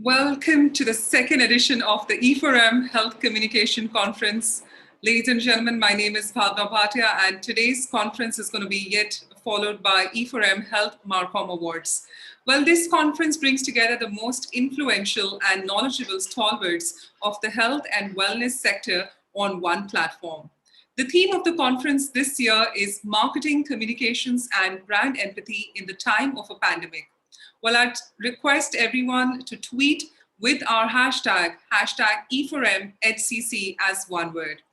Welcome to the second edition of the e4m Health Communication Conference. Ladies and gentlemen, my name is Bhavna Bhatia, and today's conference is going to be yet followed by e4m Health Marcom Awards. Well, this conference brings together the most influential and knowledgeable stalwarts of the health and wellness sector on one platform. The theme of the conference this year is Marketing, Communications, and Brand Empathy in the Time of a Pandemic. Well, I'd request everyone to tweet with our hashtag E4MHCC as one word.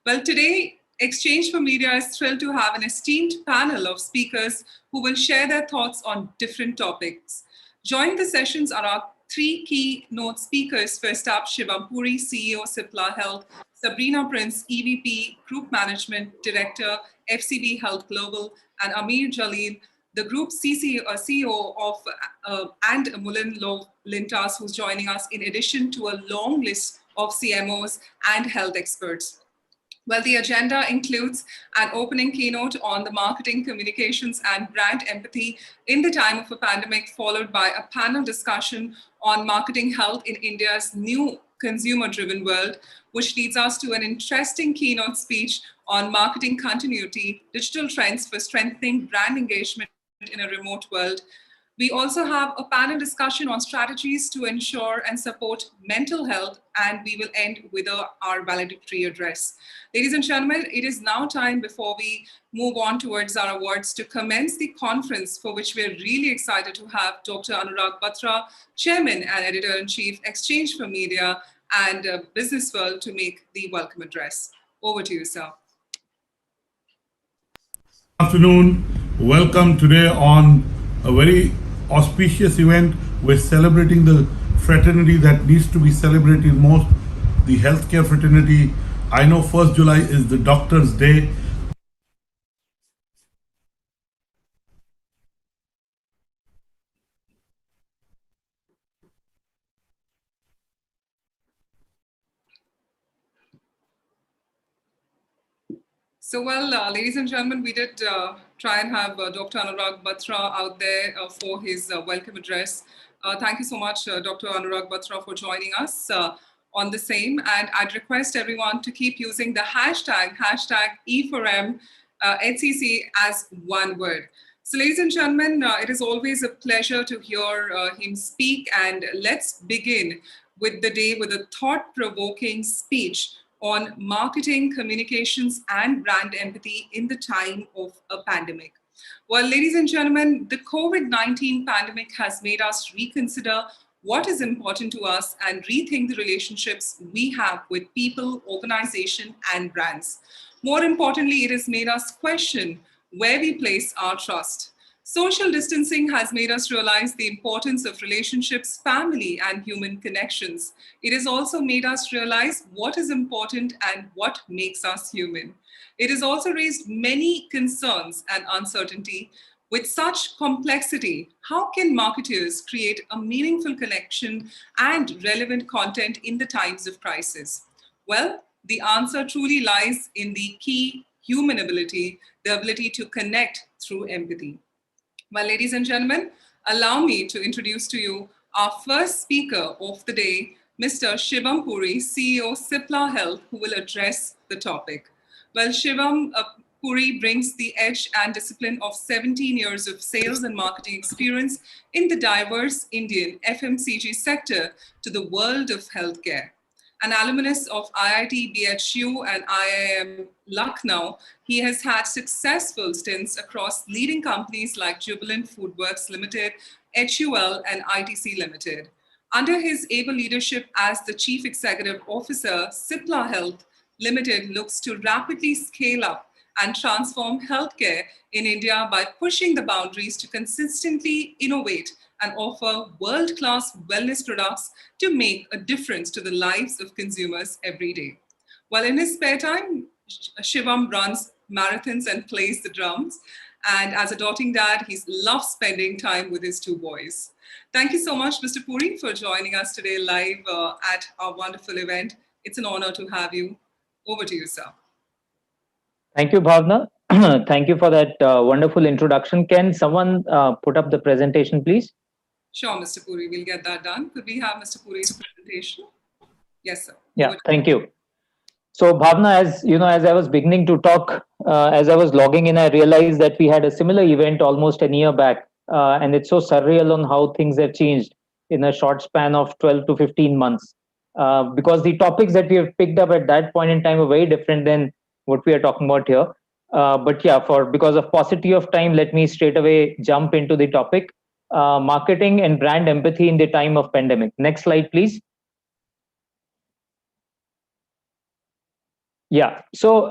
Well, today, Exchange for Media is thrilled to have an esteemed panel of speakers who will share their thoughts on different topics. Joining the sessions are our three keynote speakers. First up, Shivam Puri, CEO, Cipla Health; Sabrina Prince, EVP, Group Management Director, FCB Health Global; and Amir Jalil, the Group CEO of and Mullen Lintas, who's joining us in addition to a long list of CMOs and health experts. Well, the agenda includes an opening keynote on the marketing, communications, and brand empathy in the time of a pandemic, followed by a panel discussion on marketing health in India's new consumer-driven world, which leads us to an interesting keynote speech on marketing continuity, digital trends for strengthening brand engagement in a remote world. We also have a panel discussion on strategies to ensure and support mental health, and we will end with our valedictory address. Ladies and gentlemen, it is now time, before we move on towards our awards, to commence the conference, for which we're really excited to have Dr. Anurag Batra, Chairman and Editor-in-Chief, Exchange for Media and Business World, to make the welcome address. Over to you, sir. Good afternoon. Welcome today on a very auspicious event. We're celebrating the fraternity that needs to be celebrated most, the healthcare fraternity. I know 1st July is the Doctor's Day. So, well, ladies and gentlemen, we did try and have Dr. Anurag Batra out there for his welcome address. Thank you so much, Dr. Anurag Batra, for joining us on the same. And I'd request everyone to keep using the hashtag E4M HCC as one word. So, ladies and gentlemen, it is always a pleasure to hear him speak. And let's begin with the day with a thought-provoking speech on marketing, communications, and brand empathy in the time of a pandemic. Well, ladies and gentlemen, the COVID-19 pandemic has made us reconsider what is important to us and rethink the relationships we have with people, organization, and brands. More importantly, it has made us question where we place our trust. Social distancing has made us realize the importance of relationships, family, and human connections. It has also made us realize what is important and what makes us human. It has also raised many concerns and uncertainty. With such complexity, how can marketers create a meaningful connection and relevant content in the times of crisis? Well, the answer truly lies in the key human ability, the ability to connect through empathy. Well, ladies and gentlemen, allow me to introduce to you our first speaker of the day, Mr. Shivam Puri, CEO, Cipla Health, who will address the topic. Well, Shivam Puri brings the edge and discipline of 17 years of sales and marketing experience in the diverse Indian FMCG sector to the world of healthcare. An alumnus of IIT BHU and IIM Lucknow, he has had successful stints across leading companies like Jubilant Foodworks Limited, HUL, and ITC Limited. Under his able leadership as the Chief Executive Officer, Cipla Health Limited looks to rapidly scale up and transform healthcare in India by pushing the boundaries to consistently innovate and offer world-class wellness products to make a difference to the lives of consumers every day. While in his spare time, Shivam runs marathons and plays the drums. And as a doting dad, he loves spending time with his two boys. Thank you so much, Mr. Puri, for joining us today live at our wonderful event. It's an honor to have you. Over to you, sir. Thank you, Bhavna. Thank you for that wonderful introduction. Can someone put up the presentation, please? Sure, Mr. Puri, we'll get that done. Could we have Mr. Puri's presentation? Yes, sir. Yeah, thank you. So Bhavna, as you know, as I was beginning to talk, as I was logging in, I realized that we had a similar event almost a year back, and it's so surreal on how things have changed in a short span of 12 to 15 months. Because the topics that we have picked up at that point in time are very different than what we are talking about here. But yeah, for because of paucity of time, let me straight away jump into the topic: marketing and brand empathy in the time of pandemic. Next slide, please. Yeah. So,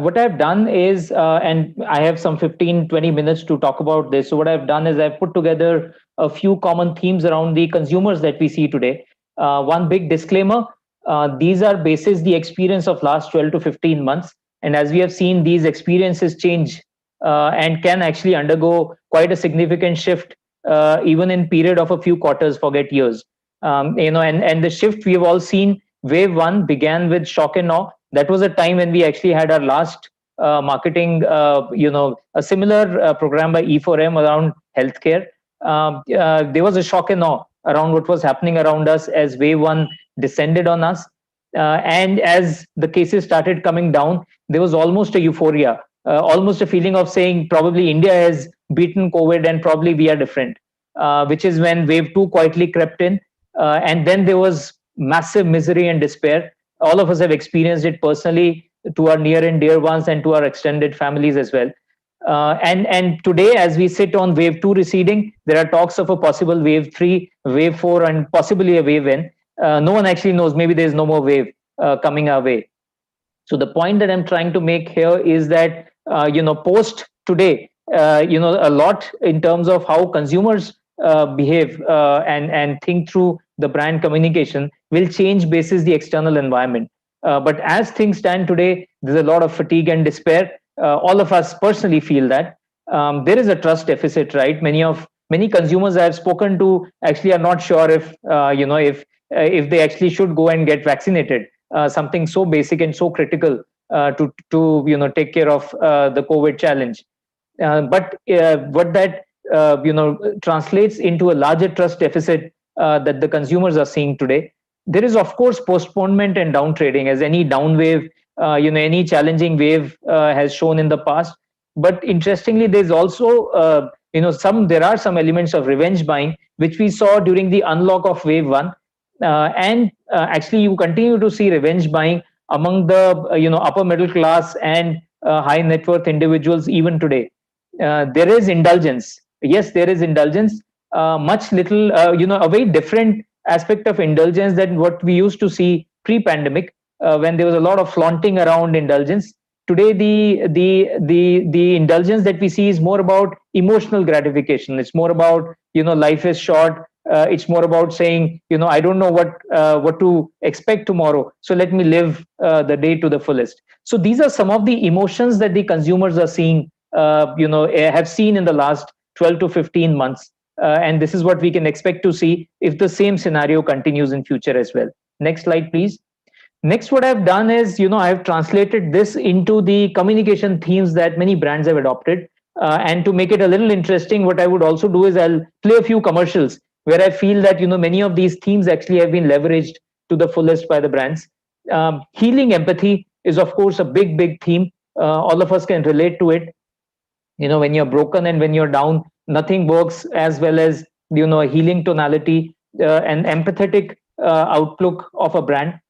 what I've done is, and I have some 15, 20 minutes to talk about this. So, what I've done is I've put together a few common themes around the consumers that we see today. One big disclaimer: these are basis the experience of last 12 to 15 months, and as we have seen, these experiences change and can actually undergo quite a significant shift, even in period of a few quarters, forget years. And the shift we have all seen. Wave one began with shock and awe. That was a time when we actually had our last marketing, a similar program by e4m around healthcare. There was a shock and awe around what was happening around us as wave one descended on us. And as the cases started coming down, there was almost a euphoria, almost a feeling of saying probably India has beaten COVID and probably we are different, which is when wave two quietly crept in. And then there was massive misery and despair. All of us have experienced it personally to our near and dear ones and to our extended families as well. And today, as we sit on wave two receding, there are talks of a possible wave three, wave four, and possibly a wave N. No one actually knows. Maybe there's no more wave coming our way. So the point that I'm trying to make here is that post today, a lot in terms of how consumers behave and think through the brand communication will change basis the external environment. But as things stand today, there's a lot of fatigue and despair. All of us personally feel that there is a trust deficit, right? Many consumers I have spoken to actually are not sure if they actually should go and get vaccinated. Something so basic and so critical to take care of the COVID challenge. But what that translates into a larger trust deficit that the consumers are seeing today. There is, of course, postponement and down trading, as any down wave, any challenging wave has shown in the past. But interestingly, there's also, there are some elements of revenge buying, which we saw during the unlock of wave one. And actually, you continue to see revenge buying among the, upper middle class and high net worth individuals even today. There is indulgence. Yes, there is indulgence. Much little, a very different aspect of indulgence than what we used to see pre-pandemic, when there was a lot of flaunting around indulgence. Today, the indulgence that we see is more about emotional gratification. It's more about life is short. It's more about saying I don't know what to expect tomorrow, so let me live the day to the fullest. So these are some of the emotions that the consumers are seeing, have seen in the last 12 to 15 months. And this is what we can expect to see if the same scenario continues in future as well. Next slide, please. Next, what I've done is, I've translated this into the communication themes that many brands have adopted. And to make it a little interesting, what I would also do is I'll play a few commercials where I feel that, many of these themes actually have been leveraged to the fullest by the brands. Healing empathy is, of course, a big, big theme. All of us can relate to it. When you're broken and when you're down, nothing works as well as a healing tonality, and empathetic outlook of a brand.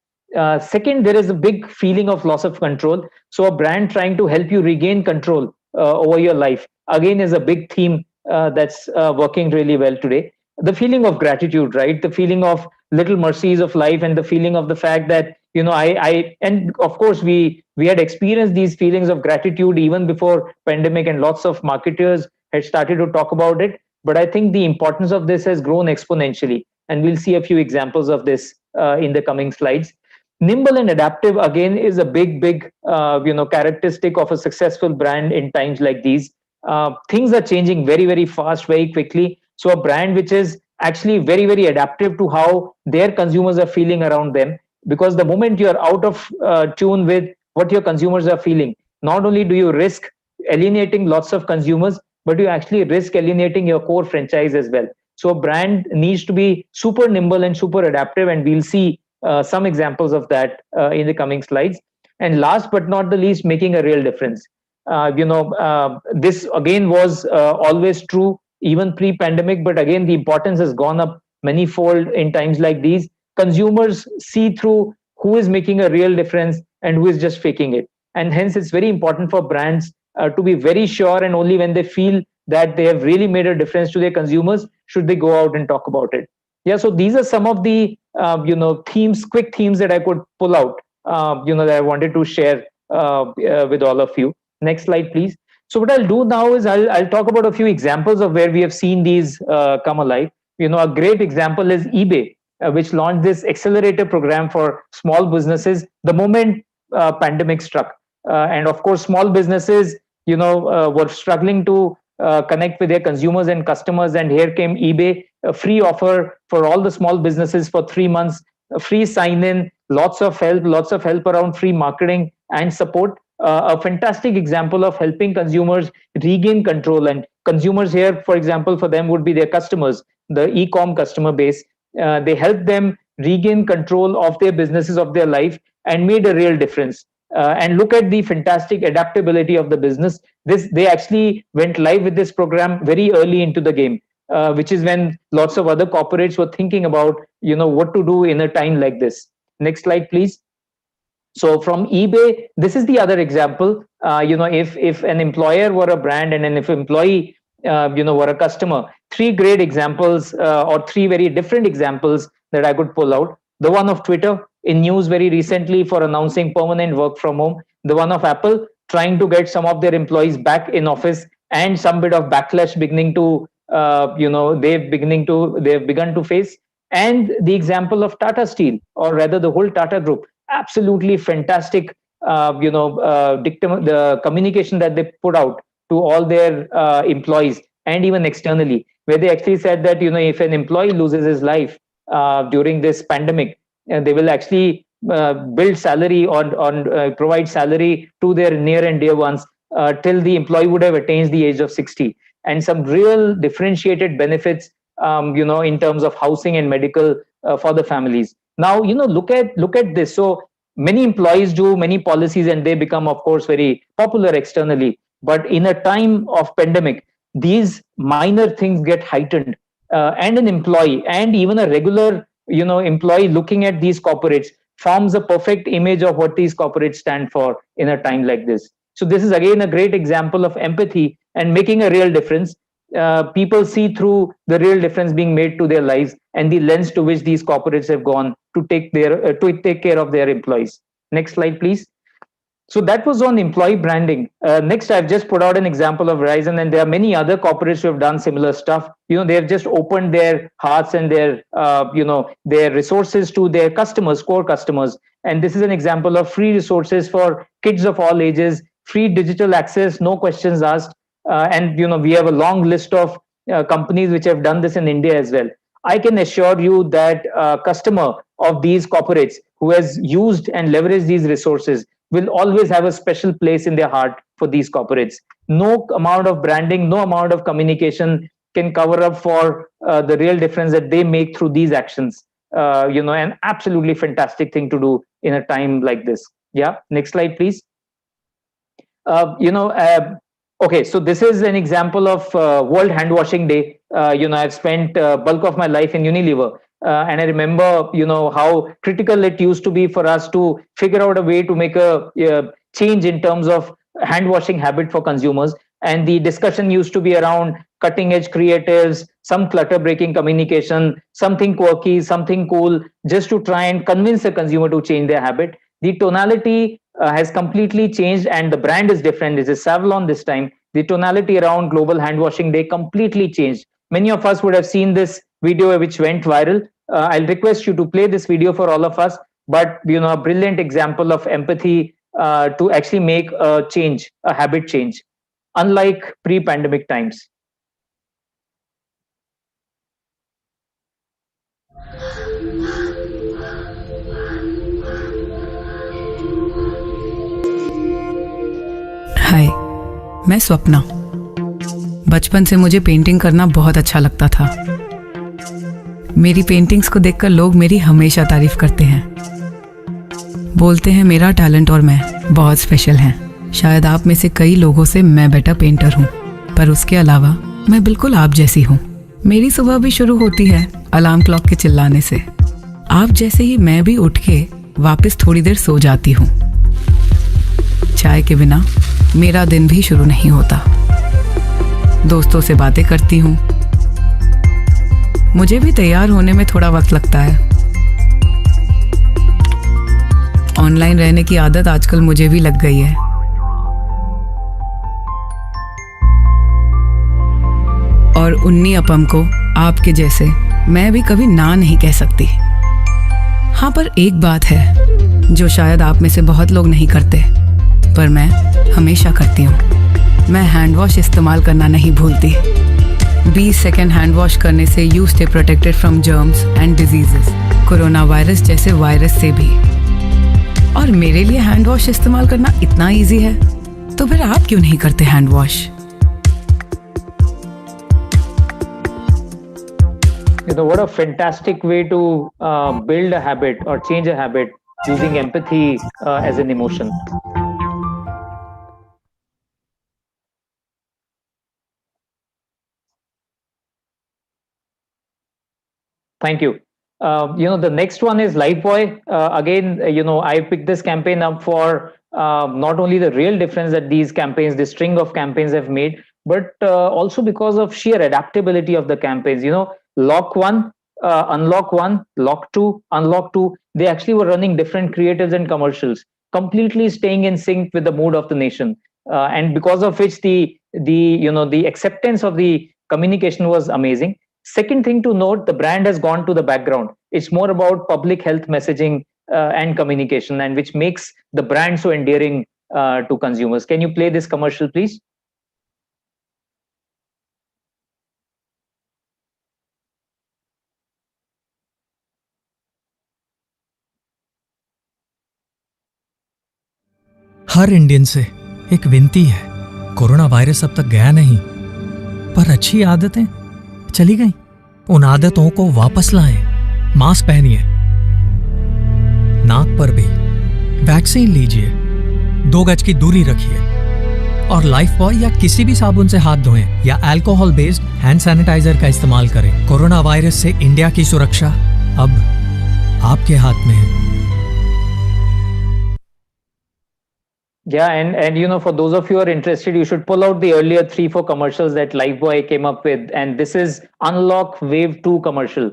Second, there is a big feeling of loss of control. So a brand trying to help you regain control over your life, again, is a big theme that's working really well today. The feeling of gratitude, right? The feeling of little mercies of life, and the feeling of the fact that and of course we had experienced these feelings of gratitude even before pandemic, and lots of marketers had started to talk about it. But I think the importance of this has grown exponentially, and we'll see a few examples of this in the coming slides. Nimble and adaptive, again, is a big characteristic of a successful brand in times like these. Things are changing very, very fast, very quickly. So a brand which is actually very, very adaptive to how their consumers are feeling around them, because the moment you're out of tune with what your consumers are feeling, not only do you risk alienating lots of consumers, but you actually risk alienating your core franchise as well. So a brand needs to be super nimble and super adaptive, and we'll see some examples of that in the coming slides. And last but not the least, making a real difference. This again was always true even pre-pandemic, but again the importance has gone up manyfold in times like these. Consumers see through who is making a real difference and who is just faking it, and hence it's very important for brands to be very sure, and only when they feel that they have really made a difference to their consumers should they go out and talk about it. Yeah, so these are some of the themes, quick themes that I could pull out, that I wanted to share with all of you. Next slide, please. So what I'll do now is I'll talk about a few examples of where we have seen these come alive. A great example is eBay, which launched this accelerator program for small businesses the moment pandemic struck. And of course, small businesses, were struggling to connect with their consumers and customers. And here came eBay, a free offer for all the small businesses for 3 months, a free sign in, lots of help around free marketing and support. A fantastic example of helping consumers regain control. And consumers here, for example, for them would be their customers, the e4m customer base. They help them regain control of their businesses, of their life, and made a real difference. And look at the fantastic adaptability of the business. They actually went live with this program very early into the game, which is when lots of other corporates were thinking about what to do in a time like this. Next slide, please. So from eBay, this is the other example. If an employer were a brand and if employee were a customer, three great examples or three very different examples that I could pull out. The one of Twitter in news very recently for announcing permanent work from home. The one of Apple trying to get some of their employees back in office, and some bit of backlash beginning to they've begun to face. And the example of Tata Steel, or rather the whole Tata Group, absolutely fantastic. The communication that they put out to all their employees and even externally, where they actually said that if an employee loses his life during this pandemic, they will actually build salary on provide salary to their near and dear ones till the employee would have attained the age of 60, and some real differentiated benefits in terms of housing and medical for the families. Now look at this. So many employees do many policies and they become, of course, very popular externally, but in a time of pandemic, these minor things get heightened, and an employee and even a regular employee looking at these corporates forms a perfect image of what these corporates stand for in a time like this. So this is again a great example of empathy and making a real difference. People see through the real difference being made to their lives and the lens to which these corporates have gone to take care of their employees. Next slide, please. So that was on employee branding. Next, I've just put out an example of Verizon, and there are many other corporates who have done similar stuff. They have just opened their hearts and their their resources to their customers, core customers. And this is an example of free resources for kids of all ages, free digital access, no questions asked. And we have a long list of companies which have done this in India as well. I can assure you that a customer of these corporates who has used and leveraged these resources will always have a special place in their heart for these corporates. No amount of branding, no amount of communication can cover up for the real difference that they make through these actions. An absolutely fantastic thing to do in a time like this. Yeah, next slide, please. Okay, so this is an example of World Hand Washing Day. I've spent bulk of my life in Unilever. And I remember, how critical it used to be for us to figure out a way to make a change in terms of hand washing habit for consumers. And the discussion used to be around cutting edge creatives, some clutter breaking communication, something quirky, something cool, just to try and convince the consumer to change their habit. The tonality has completely changed, and the brand is different. This is Savlon this time. The tonality around Global Hand Washing Day completely changed. Many of us would have seen this video which went viral. I'll request you to play this video for all of us, but a brilliant example of empathy to actually make a change, a habit change, unlike pre-pandemic times. हाय, मैं स्वप्ना। बचपन से मुझे painting करना बहुत अच्छा लगता था। मेरी पेंटिंग्स को देखकर लोग मेरी हमेशा तारीफ करते हैं, बोलते हैं मेरा टैलेंट और मैं बहुत स्पेशल हैं। शायद आप में से कई लोगों से मैं बेटर पेंटर हूँ, पर उसके अलावा मैं बिल्कुल आप जैसी हूँ। मेरी सुबह भी शुरू होती है अलार्म क्लॉक के चिल्लाने से। आप जैसे ही मैं भी उठ के वापस थोड़ी देर सो जाती हूँ। चाय के बिना मेरा दिन भी शुरू नहीं होता। दोस्तों से बातें करती हूँ। मुझे भी तैयार होने में थोड़ा वक्त लगता है। ऑनलाइन रहने की आदत आजकल मुझे भी लग गई है। और उन्नी अपम को आपके जैसे मैं भी कभी ना नहीं कह सकती। हाँ, पर एक बात है जो शायद आप में से बहुत लोग नहीं करते, पर मैं हमेशा करती हूँ। मैं हैंड वॉश इस्तेमाल करना नहीं भूलती। 20 सेकेंड हैंड वॉश करने से you stay protected from germs and diseases, corona virus जैसे वायरस से भी। और मेरे लिए हैंड वॉश इस्तेमाल करना इतना इजी है, तो फिर आप क्यों नहीं करते hand wash? What a fantastic way to build a habit or change a habit using empathy as an emotion. Thank you. The next one is Lifebuoy. Again, I picked this campaign up for not only the real difference that these campaigns, this string of campaigns have made, but also because of sheer adaptability of the campaigns. Lock one, unlock one, lock two, unlock two. They actually were running different creatives and commercials, completely staying in sync with the mood of the nation, and because of which the acceptance of the communication was amazing. Second thing to note, the brand has gone to the background. It's more about public health messaging and communication, and which makes the brand so endearing to consumers. Can you play this commercial, please? Her Indian से एक विनती है, corona virus अब तक गया नहीं, पर अच्छी आदतें चली गई। उन आदतों को वापस लाएं। मास्क पहनिए, नाक पर भी वैक्सीन लीजिए, 2 गज की दूरी रखिए और लाइफबॉय या किसी भी साबुन से हाथ धोएं या अल्कोहल बेस्ड हैंड सैनिटाइजर का इस्तेमाल करें। कोरोना वायरस से इंडिया की सुरक्षा अब आपके हाथ में है। Yeah, and for those of you who are interested, you should pull out the earlier 3-4 commercials that Lifebuoy came up with, and this is Unlock Wave 2 commercial.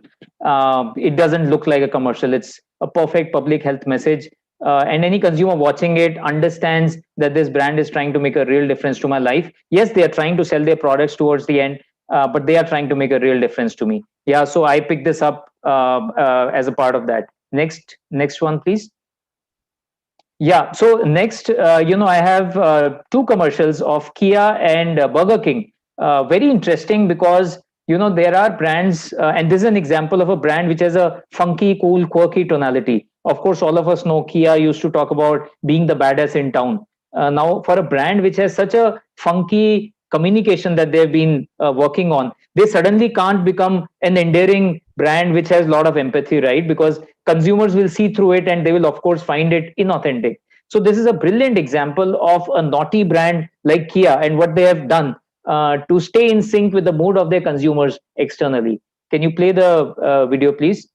It doesn't look like a commercial. It's a perfect public health message, and any consumer watching it understands that this brand is trying to make a real difference to my life. Yes, they are trying to sell their products towards the end, but they are trying to make a real difference to me. Yeah, so I picked this up as a part of that. Next one, please. Yeah, so next, I have 2 commercials of Kia and Burger King. Very interesting because, there are brands, and this is an example of a brand which has a funky, cool, quirky tonality. Of course, all of us know Kia used to talk about being the badass in town. Now, for a brand which has such a funky communication that they've been working on, they suddenly can't become an endearing brand which has a lot of empathy, right? Because consumers will see through it and they will, of course, find it inauthentic. So this is a brilliant example of a naughty brand like Kia and what they have done to stay in sync with the mood of their consumers externally. Can you play the video, please?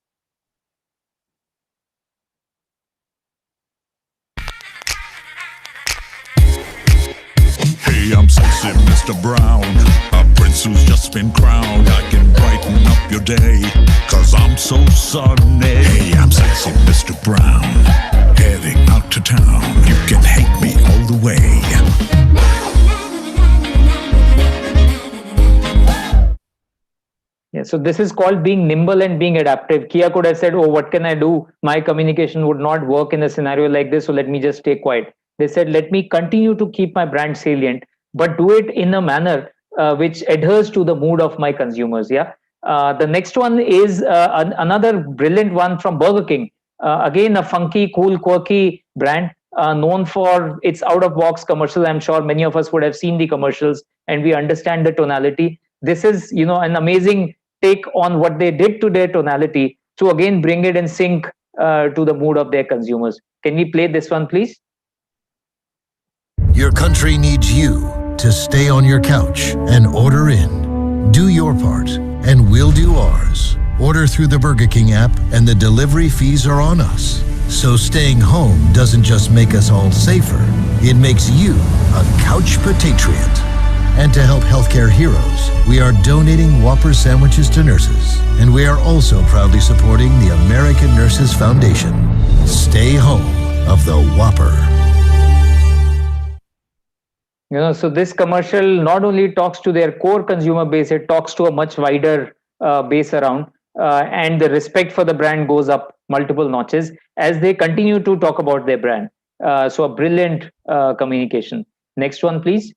Hey, I'm sexy Mr. Brown, a prince who's just been crowned. I can brighten up your day, cause I'm so sunny. Hey, I'm sexy Mr. Brown, heading out to town. You can hate me all the way. Yeah, so this is called being nimble and being adaptive. Kia could have said, oh, what can I do? My communication would not work in a scenario like this, so let me just stay quiet. They said, let me continue to keep my brand salient, but do it in a manner which adheres to the mood of my consumers. Yeah. The next one is another brilliant one from Burger King. Again, a funky, cool, quirky brand. known for its out-of-box commercials. I'm sure many of us would have seen the commercials and we understand the tonality. This is, an amazing take on what they did to their tonality to again bring it in sync to the mood of their consumers. Can we play this one, please? Your country needs you to stay on your couch and order in. Do your part, and we'll do ours. Order through the Burger King app, and the delivery fees are on us. So staying home doesn't just make us all safer, it makes you a couch patriot. And to help healthcare heroes, we are donating Whopper sandwiches to nurses. And we are also proudly supporting the American Nurses Foundation. Stay home of the Whopper. So this commercial not only talks to their core consumer base, it talks to a much wider base around, and the respect for the brand goes up multiple notches as they continue to talk about their brand. So a brilliant communication. Next one, please.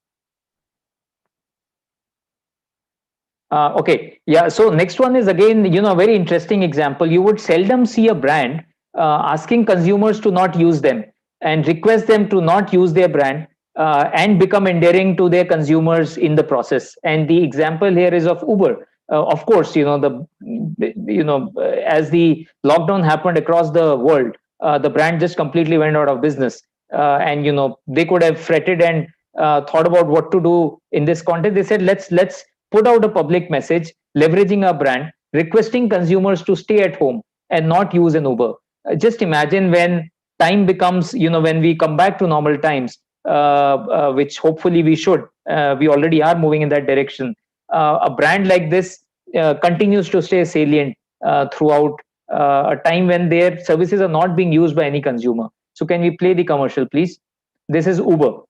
Okay, yeah. So next one is again, a very interesting example. You would seldom see a brand asking consumers to not use them and request them to not use their brand. And become endearing to their consumers in the process. And the example here is of Uber. Of course, as the lockdown happened across the world, the brand just completely went out of business. And they could have fretted and thought about what to do in this context. They said, let's put out a public message, leveraging our brand, requesting consumers to stay at home and not use an Uber. Just imagine when time becomes, when we come back to normal times. Which hopefully we should. We already are moving in that direction. A brand like this continues to stay salient throughout a time when their services are not being used by any consumer. So can we play the commercial, please? This is Uber.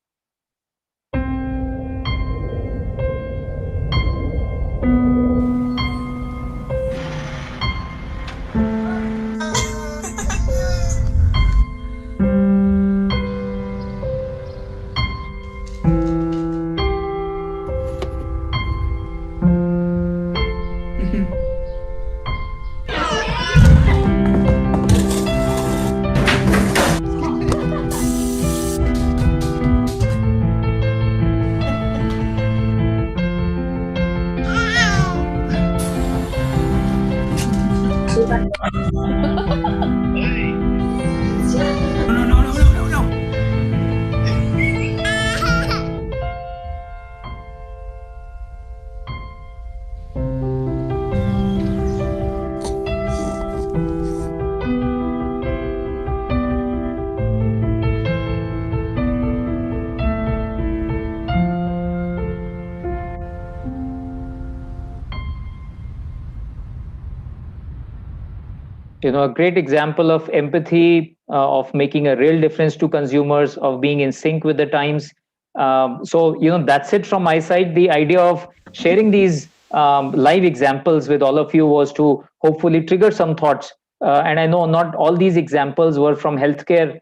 A great example of empathy, of making a real difference to consumers, of being in sync with the times. So that's it from my side. The idea of sharing these live examples with all of you was to hopefully trigger some thoughts. And I know not all these examples were from healthcare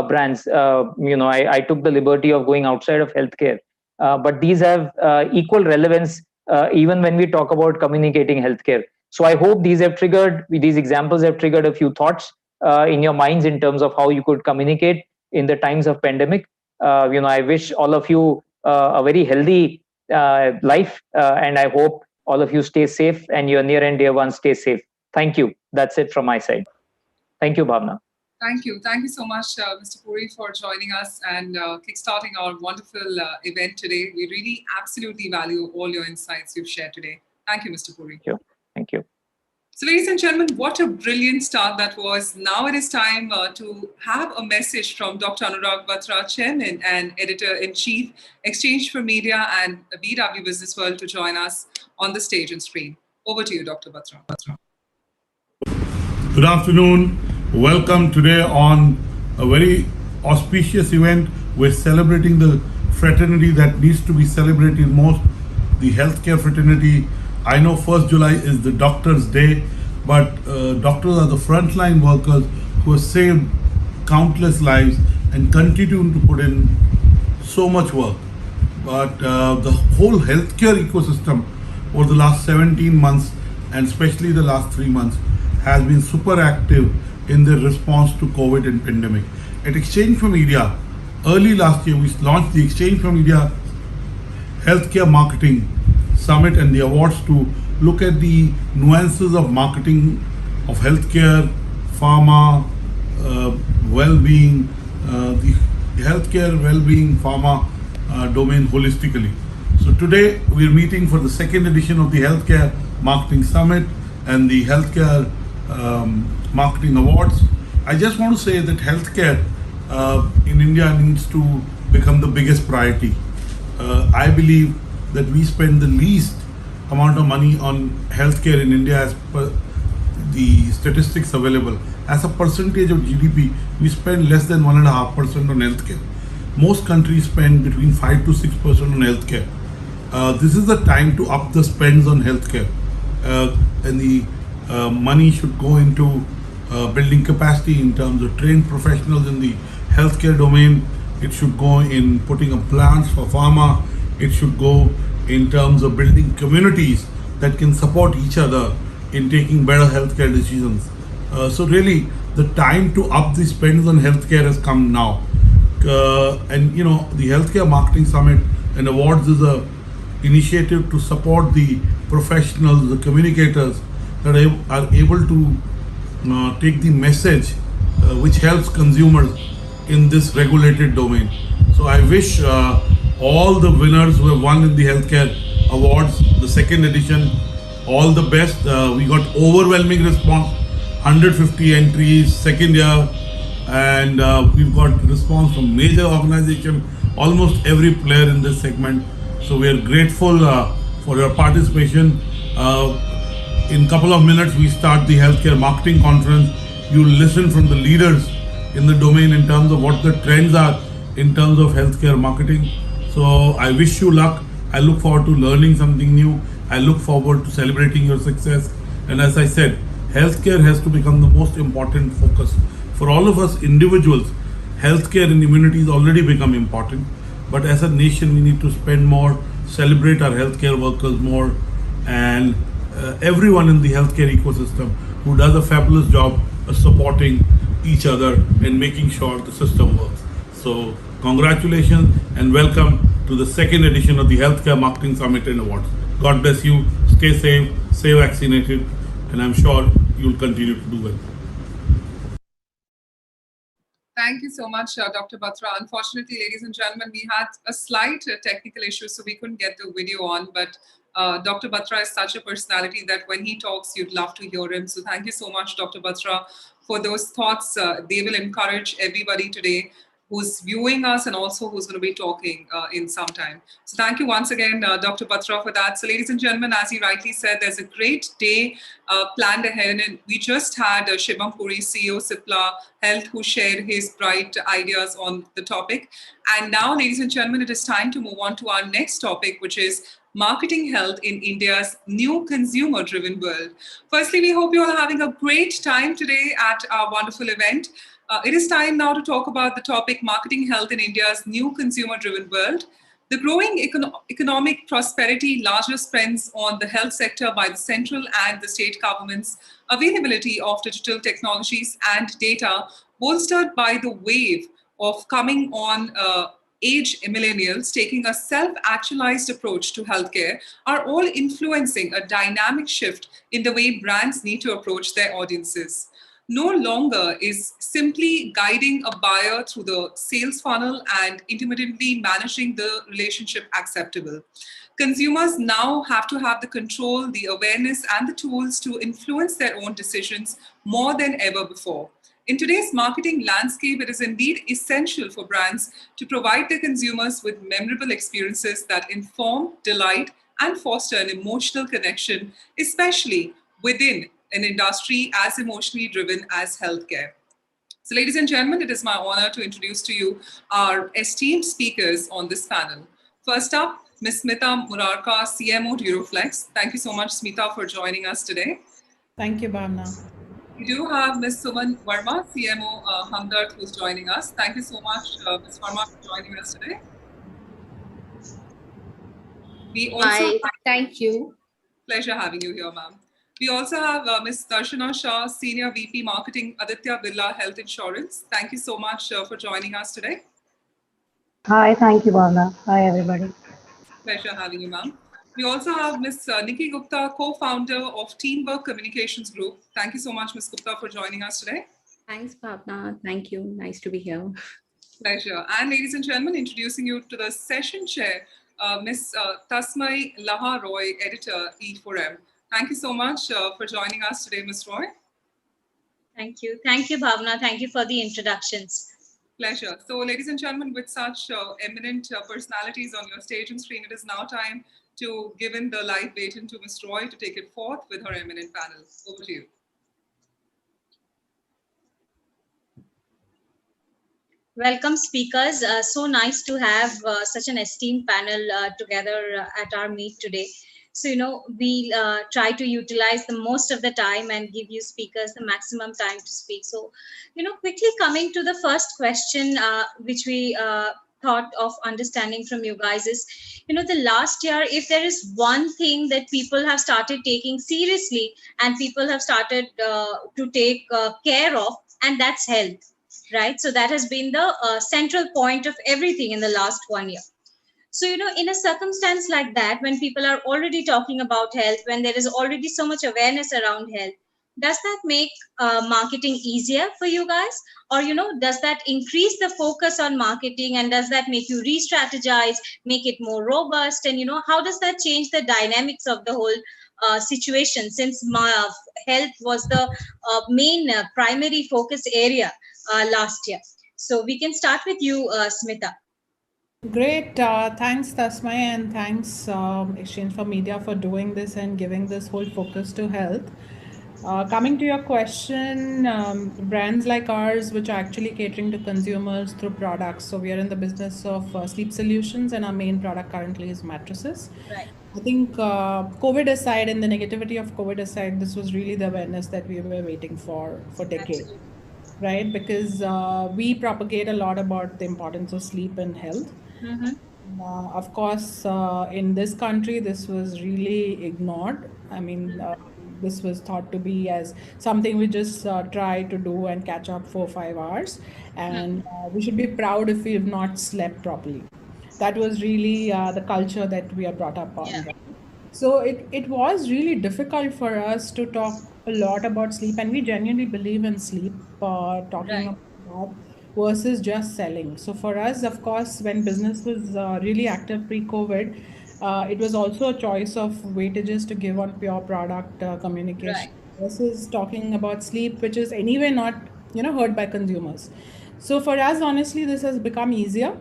brands. I took the liberty of going outside of healthcare. But these have equal relevance even when we talk about communicating healthcare. So I hope these examples have triggered a few thoughts in your minds in terms of how you could communicate in the times of pandemic. I wish all of you a very healthy life, and I hope all of you stay safe and your near and dear ones stay safe. Thank you. That's it from my side. Thank you, Bhavna. Thank you. Thank you so much, Mr. Puri, for joining us and kickstarting our wonderful event today. We really absolutely value all your insights you've shared today. Thank you, Mr. Puri. Thank you. So, ladies and gentlemen, what a brilliant start that was. Now it is time to have a message from Dr. Anurag Batra, Chairman and Editor-in-Chief, Exchange for Media and BW Business World, to join us on the stage and screen. Over to you, Dr. Batra. Good afternoon. Welcome today on a very auspicious event. We're celebrating the fraternity that needs to be celebrated most, the healthcare fraternity. I know 1st July is the Doctors' Day, but doctors are the frontline workers who have saved countless lives and continue to put in so much work. But the whole healthcare ecosystem over the last 17 months and especially the last 3 months has been super active in their response to COVID and pandemic. at Exchange for Media, early last year, we launched the Exchange for Media Healthcare Marketing Summit and the awards to look at the nuances of marketing of healthcare, pharma, well-being, the healthcare, well-being, pharma domain holistically. So today we're meeting for the second edition of the Healthcare Marketing Summit and the Healthcare Marketing Awards. I just want to say that healthcare in India needs to become the biggest priority. I believe that we spend the least amount of money on healthcare in India as per the statistics available. As a percentage of GDP, we spend less than 1.5% on healthcare. Most countries spend between 5 to 6% on healthcare. This is the time to up the spends on healthcare, and the money should go into building capacity in terms of trained professionals in the healthcare domain. It should go in putting up plants for pharma. It should go in terms of building communities that can support each other in taking better healthcare decisions. So really, the time to up the spends on healthcare has come now. And you know, the Healthcare Marketing Summit and Awards is a initiative to support the professionals, the communicators that are able to take the message which helps consumers in this regulated domain. So I wish all the winners who have won in the Healthcare Awards, the second edition, all the best. We got overwhelming response, 150 entries, second year, and we've got response from major organizations, almost every player in this segment. So we are grateful for your participation. In a couple of minutes, we start the Healthcare Marketing Conference. You'll listen from the leaders in the domain in terms of what the trends are in terms of healthcare marketing. So I wish you luck. I look forward to learning something new. I look forward to celebrating your success. And as I said, healthcare has to become the most important focus. For all of us individuals, healthcare and immunity has already become important. But as a nation, we need to spend more, celebrate our healthcare workers more, and everyone in the healthcare ecosystem who does a fabulous job of supporting each other and making sure the system works. So congratulations and welcome to the second edition of the Healthcare Marketing Summit and Awards. God bless you, stay safe, stay vaccinated, and I'm sure you'll continue to do well. Thank you so much, Dr. Batra. Unfortunately, ladies and gentlemen, we had a slight technical issue, so we couldn't get the video on, but Dr. Batra is such a personality that when he talks, you'd love to hear him. So thank you so much, Dr. Batra, for those thoughts. They will encourage everybody today who's viewing us and also who's going to be talking in some time. So thank you once again, Dr. Batra, for that. So ladies and gentlemen, as he rightly said, there's a great day planned ahead. And we just had Shivam Puri, CEO Cipla Health, who shared his bright ideas on the topic. And now, ladies and gentlemen, it is time to move on to our next topic, which is marketing health in India's new consumer-driven world. Firstly, we hope you all are having a great time today at our wonderful event. It is time now to talk about the topic marketing health in India's new consumer-driven world. The growing economic prosperity largely depends on the health sector by the central and the state governments, availability of digital technologies and data, bolstered by the wave of coming on age millennials taking a self-actualized approach to healthcare, are all influencing a dynamic shift in the way brands need to approach their audiences. No longer is simply guiding a buyer through the sales funnel and intermittently managing the relationship acceptable. Consumers now have to have the control, the awareness, and the tools to influence their own decisions more than ever before. In today's marketing landscape, it is indeed essential for brands to provide their consumers with memorable experiences that inform, delight, and foster an emotional connection, especially within an industry as emotionally driven as healthcare. So ladies and gentlemen, it is my honor to introduce to you our esteemed speakers on this panel. First up, Ms. Smita Murarka, CMO Duroflex. Thank you so much, Smita, for joining us today. Thank you, Bhavna. We do have Ms. Suman Verma, CMO Hamdard, who's joining us. Thank you so much, Ms. Verma, for joining us today. We also Hi, thank you. Pleasure having you here, ma'am. We also have Ms. Darshana Shah, Senior VP Marketing, Aditya Birla Health Insurance. Thank you so much for joining us today. Hi, thank you, Bhavna. Hi, everybody. Pleasure having you, ma'am. We also have Ms. Nikki Gupta, co-founder of Teamwork Communications Group. Thank you so much, Ms. Gupta, for joining us today. Thanks, Bhavna. Thank you. Nice to be here. Pleasure. And ladies and gentlemen, introducing you to the session chair, Ms. Tasmai Laha Roy, editor, e4m. Thank you so much for joining us today, Ms. Roy. Thank you. Thank you, Bhavna. Thank you for the introductions. Pleasure. So, ladies and gentlemen, with such eminent personalities on your stage and screen, it is now time to give in the live baton to Ms. Roy to take it forth with her eminent panel. Over to you. Welcome, speakers. So nice to have such an esteemed panel together at our meet today. So, we'll try to utilize the most of the time and give you speakers the maximum time to speak. So, quickly coming to the first question, which we thought of understanding from you guys is, the last year, if there is one thing that people have started taking seriously and people have started to take care of, and that's health. Right. So that has been the central point of everything in the last 1 year. So, in a circumstance like that, when people are already talking about health, when there is already so much awareness around health, does that make marketing easier for you guys? Or, does that increase the focus on marketing, and does that make you re-strategize, make it more robust? And, how does that change the dynamics of the whole situation, since health was the main primary focus area last year? So we can start with you, Smita. Great. Thanks, Tasmai, and thanks, Exchange for Media, for doing this and giving this whole focus to health. Coming to your question, brands like ours, which are actually catering to consumers through products. So we are in the business of sleep solutions, and our main product currently is mattresses. Right. I think COVID aside and the negativity of COVID aside, this was really the awareness that we were waiting for decades. Absolutely. Right? Because we propagate a lot about the importance of sleep and health. Mm-hmm. Of course, in this country, this was really ignored. I mean, this was thought to be as something we just try to do and catch up 4 or 5 hours. And we should be proud if we have not slept properly. That was really the culture that we are brought up on. Yeah. Right? So it was really difficult for us to talk a lot about sleep, and we genuinely believe in sleep, talking Right. about versus just selling. So for us, of course, when business was really active pre-COVID, it was also a choice of weightages to give on pure product communication versus talking about sleep, which is anyway not heard by consumers. So for us, honestly, this has become easier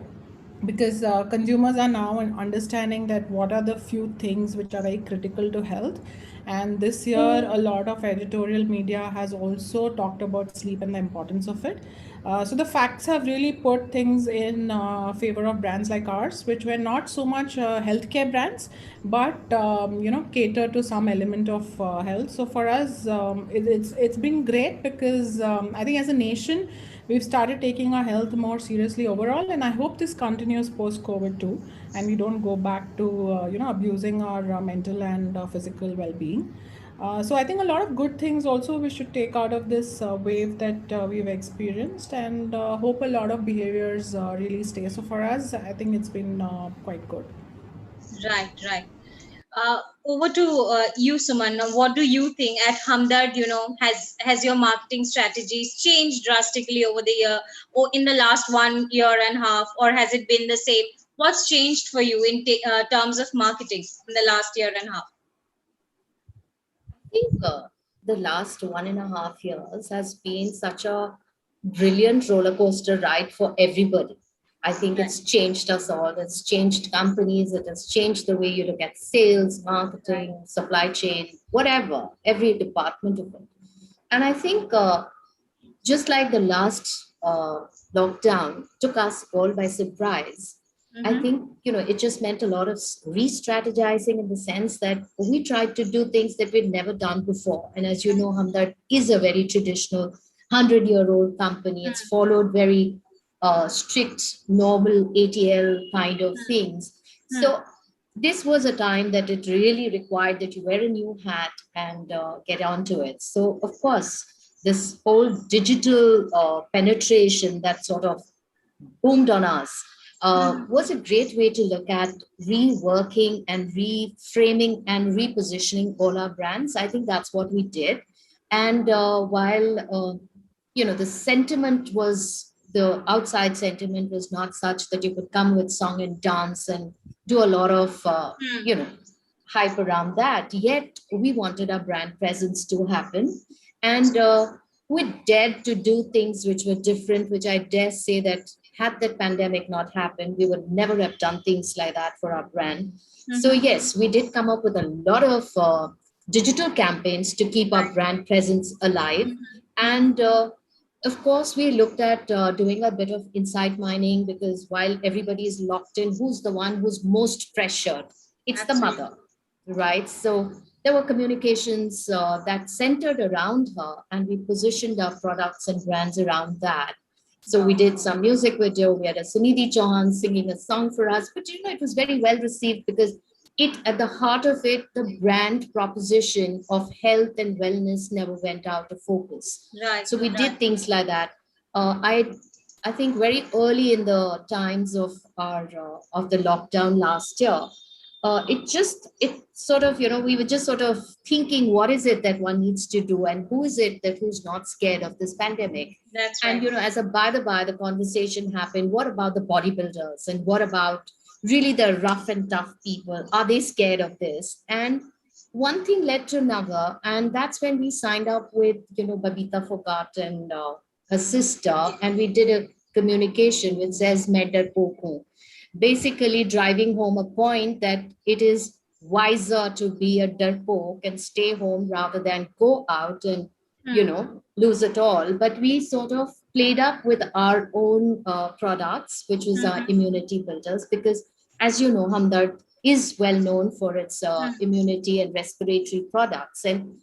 because consumers are now understanding that what are the few things which are very critical to health. And this year, a lot of editorial media has also talked about sleep and the importance of it. So the facts have really put things in favor of brands like ours, which were not so much healthcare brands, but cater to some element of health. So for us, it's been great because I think as a nation, we've started taking our health more seriously overall, and I hope this continues post-COVID too, and we don't go back to abusing our mental and physical well-being. So I think a lot of good things also we should take out of this wave that we've experienced, and hope a lot of behaviors really stay. So for us, I think it's been quite good. Right. Over to you, Suman. Now, what do you think at Hamdard? Has your marketing strategies changed drastically over the year, or in the last 1 year and a half, or has it been the same? What's changed for you in terms of marketing in the last year and a half? I think the last 1.5 years has been such a brilliant roller coaster ride for everybody. I think it's changed us all. It's changed companies. It has changed the way you look at sales, marketing, supply chain, whatever, every department of it. And I think just like the last lockdown took us all by surprise, I think, it just meant a lot of re-strategizing in the sense that we tried to do things that we'd never done before. And as you know, Hamdard is a very traditional 100-year-old company. It's followed very strict, normal ATL kind of things. So this was a time that it really required that you wear a new hat and get onto it. So, of course, this whole digital penetration that sort of boomed on us was a great way to look at reworking and reframing and repositioning all our brands. I think that's what we did. And while the sentiment was, the outside sentiment was not such that you could come with song and dance and do a lot of, hype around that. Yet we wanted our brand presence to happen. And we dared to do things which were different, which I dare say that had the pandemic not happened, we would never have done things like that for our brand. So yes, we did come up with a lot of digital campaigns to keep our brand presence alive. And of course, we looked at doing a bit of insight mining, because while everybody is locked in, who's the one who's most pressured? It's the mother, right? So there were communications that centered around her, and we positioned our products and brands around that. So we did some music video. We had a Sunidhi Chauhan singing a song for us, but it was very well received, because at the heart of it, the brand proposition of health and wellness never went out of focus. Right. So we did things like that. I think very early in the times of the lockdown last year, we were just sort of thinking, what is it that one needs to do, and who is it who's not scared of this pandemic? That's right. And as a by the conversation happened, what about the bodybuilders, and what about really the rough and tough people? Are they scared of this? And one thing led to another, and that's when we signed up with Babita Fogat and her sister, and we did a communication which says "Main Darpok," basically driving home a point that it is wiser to be a darpok and stay home rather than go out and lose it all. But we sort of played up with our own products, which was our immunity builders, because as you know, Hamdard is well known for its immunity and respiratory products. And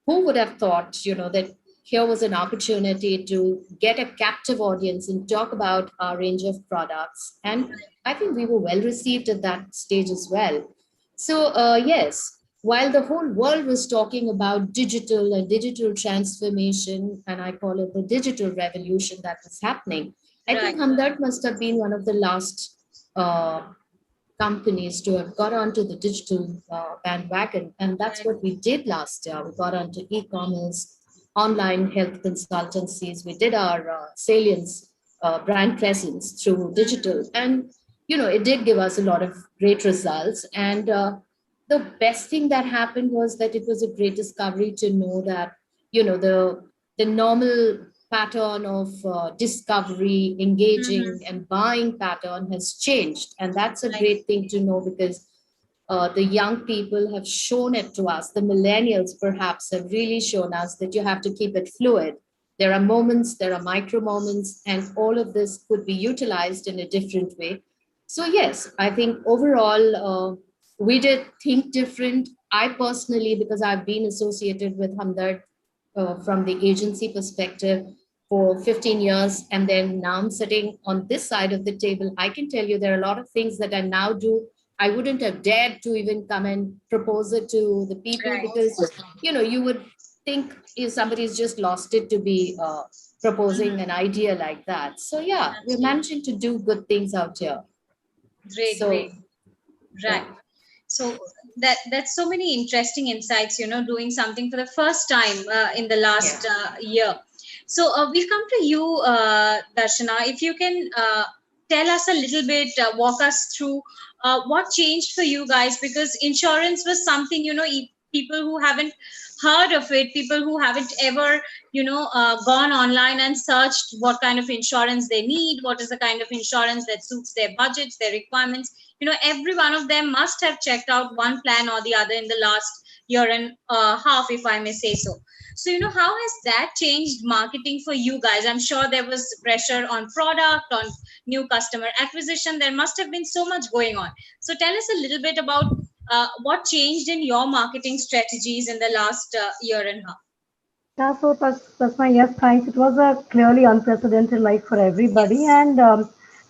who would have thought, that here was an opportunity to get a captive audience and talk about our range of products. And I think we were well received at that stage as well. So yes, while the whole world was talking about digital and digital transformation, and I call it the digital revolution that was happening, I think Hamdard must have been one of the last companies to have got onto the digital bandwagon. And that's what we did last year. We got onto e-commerce, online health consultancies. We did our salience brand presence through digital. And, it did give us a lot of great results. And the best thing that happened was that it was a great discovery to know that, the normal pattern of discovery, engaging and buying pattern has changed. And that's a great thing to know, because the young people have shown it to us. The millennials perhaps have really shown us that you have to keep it fluid. There are moments, there are micro moments, and all of this could be utilized in a different way. So yes, I think overall, we did think different. I personally, because I've been associated with Hamdard from the agency perspective for 15 years, and then now I'm sitting on this side of the table, I can tell you there are a lot of things that I now do. I wouldn't have dared to even come and propose it to the people, because, you would think if somebody's just lost it to be proposing an idea like that. So yeah, we're managing to do good things out here. Great. Right. Yeah. So that's so many interesting insights, doing something for the first time in the last year. So we'll come to you, Darshana. If you can tell us a little bit, walk us through what changed for you guys, because insurance was something, people who haven't heard of it, people who haven't ever, gone online and searched what kind of insurance they need, what is the kind of insurance that suits their budgets, their requirements. Every one of them must have checked out one plan or the other in the last year and a half, if I may say so. So, how has that changed marketing for you guys? I'm sure there was pressure on product, on new customer acquisition. There must have been so much going on. So tell us a little bit about what changed in your marketing strategies in the last year and a half. Yeah, so that's my yes, thanks. It was a clearly unprecedented for everybody. Yes. And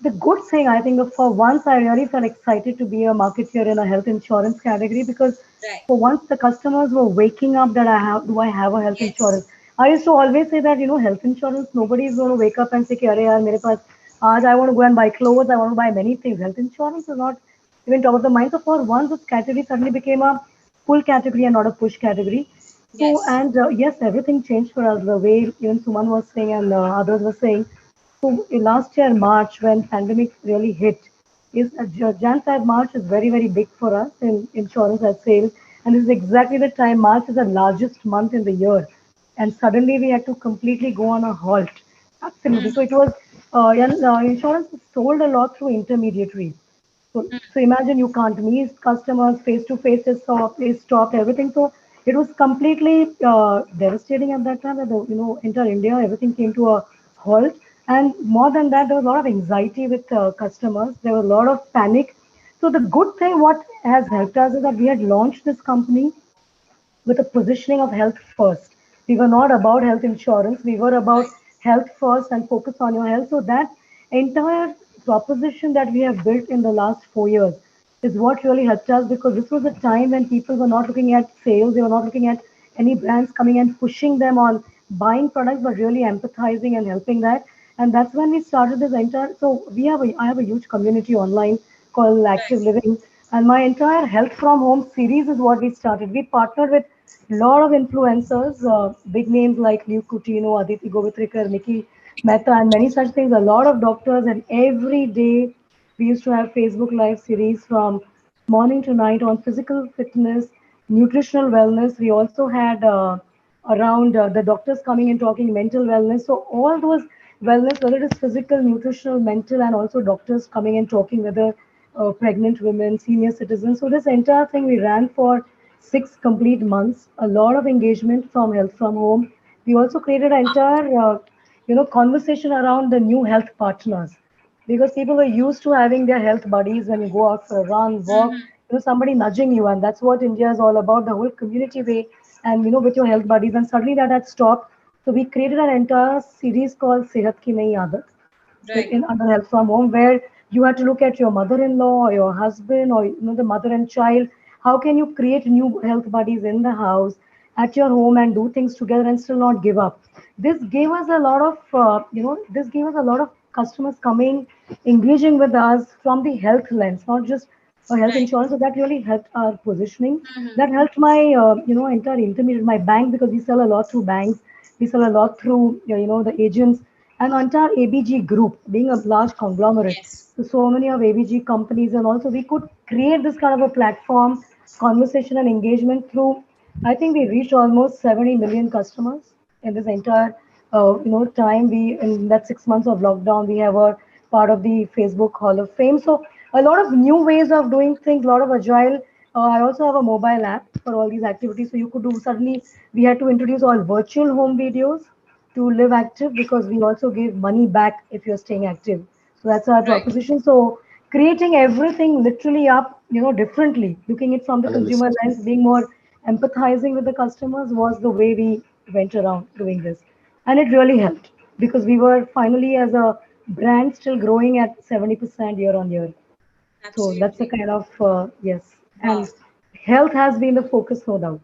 the good thing, I think, for once, I really felt excited to be a marketeer in a health insurance category because for once the customers were waking up that do I have a health insurance? I used to always say that, health insurance, nobody is going to wake up and say, "Ki, "Arey yaar, mere paas, aaj I want to go and buy clothes, I want to buy many things." Health insurance is not even top of the mind. So for once, this category suddenly became a pull category and not a push category. So, and yes, everything changed for us the way even Suman was saying and others were saying. So last year, March, when pandemic really hit, is Jan, Feb, March is very, very big for us in insurance as sales. And this is exactly the time March is the largest month in the year. And suddenly we had to completely go on a halt. Absolutely. So it was, insurance is sold a lot through intermediaries. So imagine you can't meet customers face to face is stopped everything. So it was completely devastating at that time. That entire India, everything came to a halt. And more than that, there was a lot of anxiety with customers. There was a lot of panic. So the good thing, what has helped us is that we had launched this company with a positioning of health first. We were not about health insurance. We were about health first and focus on your health. So that entire proposition that we have built in the last 4 years is what really helped us because this was a time when people were not looking at sales. They were not looking at any brands coming and pushing them on buying products, but really empathizing and helping that. And that's when we started this entire. So I have a huge community online called Active Living, and my entire Health from Home series is what we started. We partnered with a lot of influencers, big names like Liu Coutinho, Aditi Govitrikar, Nikki Mehta, and many such things. A lot of doctors, and every day we used to have Facebook Live series from morning to night on physical fitness, nutritional wellness. We also had around the doctors coming and talking mental wellness. So all those wellness, whether it is physical, nutritional, mental, and also doctors coming and talking, whether pregnant women, senior citizens. So this entire thing we ran for 6 complete months. A lot of engagement from Health from Home. We also created an entire, conversation around the new health partners because people were used to having their health buddies when you go out for a run, walk, somebody nudging you, and that's what India is all about, the whole community way, and with your health buddies, and suddenly that had stopped. So we created an entire series called Sehat Ki Nayi Aadat in under Health from Home, where you had to look at your mother-in-law or your husband or the mother and child. How can you create new health buddies in the house, at your home, and do things together and still not give up? This gave us a lot of, this gave us a lot of customers coming, engaging with us from the health lens, not just health insurance. So that really helped our positioning. That helped my, entire intermediate, my bank, because we sell a lot through banks. We sell a lot through, the agents and entire ABG group being a large conglomerate. So many of ABG companies, and also we could create this kind of a platform, conversation and engagement through. I think we reached almost 70 million customers in this entire, time. We in that 6 months of lockdown, we have a part of the Facebook Hall of Fame. So a lot of new ways of doing things, a lot of agile. I also have a mobile app for all these activities. So you could do suddenly. We had to introduce all virtual home videos to live active because we also give money back if you're staying active. So that's our proposition. So creating everything literally up, differently, looking it from the consumer lens, being more empathizing with the customers was the way we went around doing this. And it really helped because we were finally as a brand still growing at 70% year on year. So that's the kind of, yes. And health has been the focus, no doubt.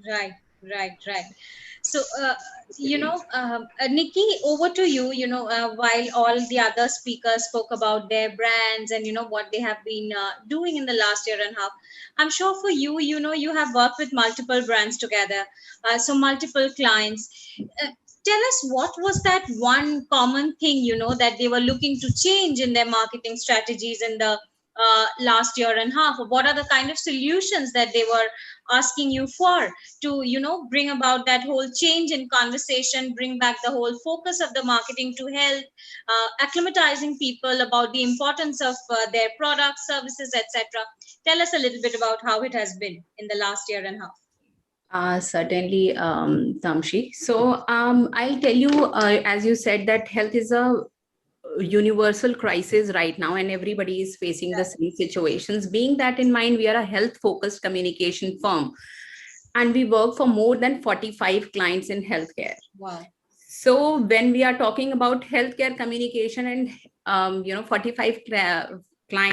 Right. So, Nikki, over to you. While all the other speakers spoke about their brands and what they have been doing in the last year and a half, I'm sure for you, you have worked with multiple brands together, so multiple clients. Tell us what was that one common thing that they were looking to change in their marketing strategies in the last year and a half. What are the kind of solutions that they were asking you for to bring about that whole change in conversation, bring back the whole focus of the marketing to health, acclimatizing people about the importance of their products, services, etc. Tell us a little bit about how it has been in the last year and a half. Certainly, Tamshi. So I'll tell you, as you said, that health is a universal crisis right now, and everybody is facing the same situations. Being that in mind, we are a health-focused communication firm, and we work for more than 45 clients in healthcare. Wow. So when we are talking about healthcare communication and 45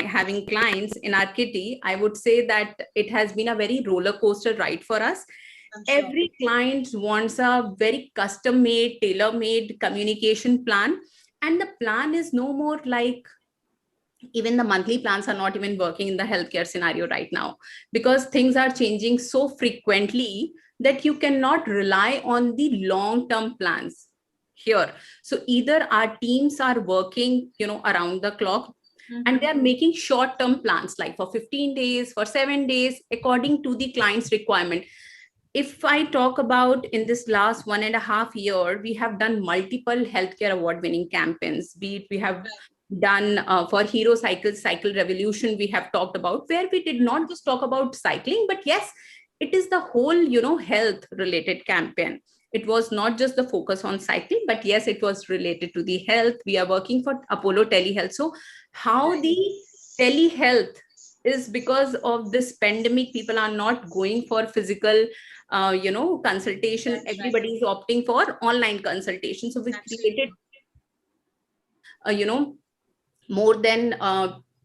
having clients in our kitty, I would say that it has been a very roller coaster ride for us. Sure. Every client wants a very custom made, tailor made communication plan. And the plan is no more like, even the monthly plans are not even working in the healthcare scenario right now, because things are changing so frequently that you cannot rely on the long-term plans here. So either our teams are working, around the clock, and they are making short-term plans, like for 15 days, for 7 days, according to the client's requirement. If I talk about in this last 1.5 year, we have done multiple healthcare award-winning campaigns, be it we have done for Hero Cycle Revolution, we have talked about, where we did not just talk about cycling, but yes, it is the whole, health related campaign. It was not just the focus on cycling, but yes, it was related to the health. We are working for Apollo Telehealth. So how the telehealth is, because of this pandemic, people are not going for physical, consultation. Everybody is opting for online consultation. So we created, more than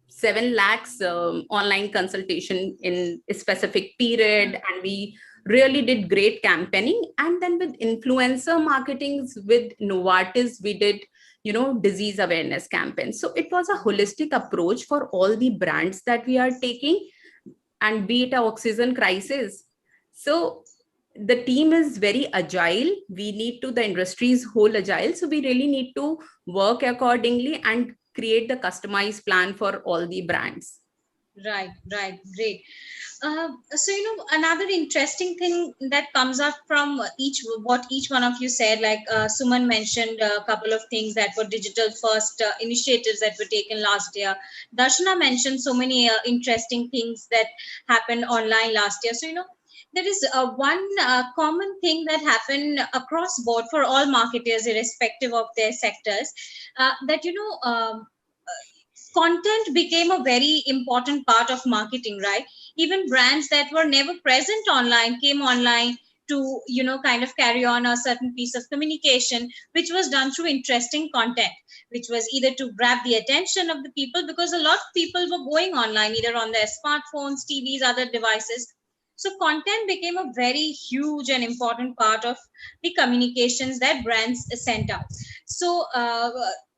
7 lakhs online consultation in a specific period. And we really did great campaigning. And then with influencer marketings with Novartis, we did, disease awareness campaigns. So it was a holistic approach for all the brands that we are taking, and be it an oxygen crisis. So the team is very agile. We need to, the industry's whole agile. So we really need to work accordingly and create the customized plan for all the brands. Right, great. So, another interesting thing that comes up from what each one of you said, like Suman mentioned a couple of things that were digital first initiatives that were taken last year. Darshana mentioned so many interesting things that happened online last year. So, there is one common thing that happened across board for all marketers, irrespective of their sectors, that, content became a very important part of marketing, right? Even brands that were never present online came online to, kind of carry on a certain piece of communication, which was done through interesting content, which was either to grab the attention of the people, because a lot of people were going online, either on their smartphones, TVs, other devices. So content became a very huge and important part of the communications that brands sent out. So,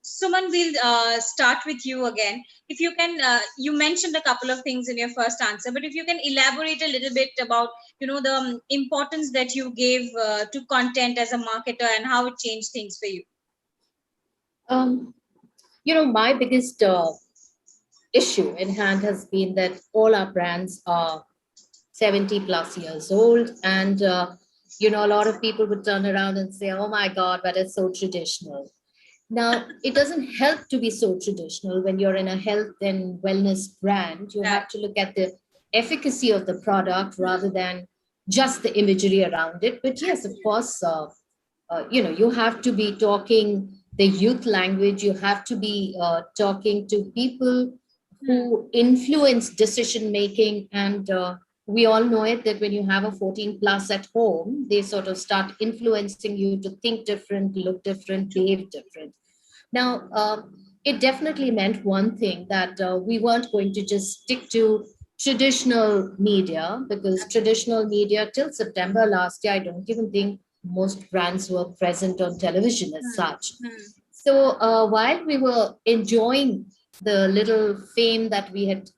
Suman, we'll start with you again. If you can, you mentioned a couple of things in your first answer, but if you can elaborate a little bit about, the importance that you gave to content as a marketer and how it changed things for you. My biggest issue in hand has been that all our brands are 70 plus years old. And, a lot of people would turn around and say, oh my God, but it's so traditional. Now, it doesn't help to be so traditional when you're in a health and wellness brand. You have to look at the efficacy of the product rather than just the imagery around it. But yes, of course, you have to be talking the youth language. You have to be talking to people who influence decision making. And we all know it, that when you have a 14 plus at home, they sort of start influencing you to think different, look different, behave different. Now, it definitely meant one thing, that we weren't going to just stick to traditional media, because traditional media till September last year, I don't even think most brands were present on television as such. So while we were enjoying the little fame that we had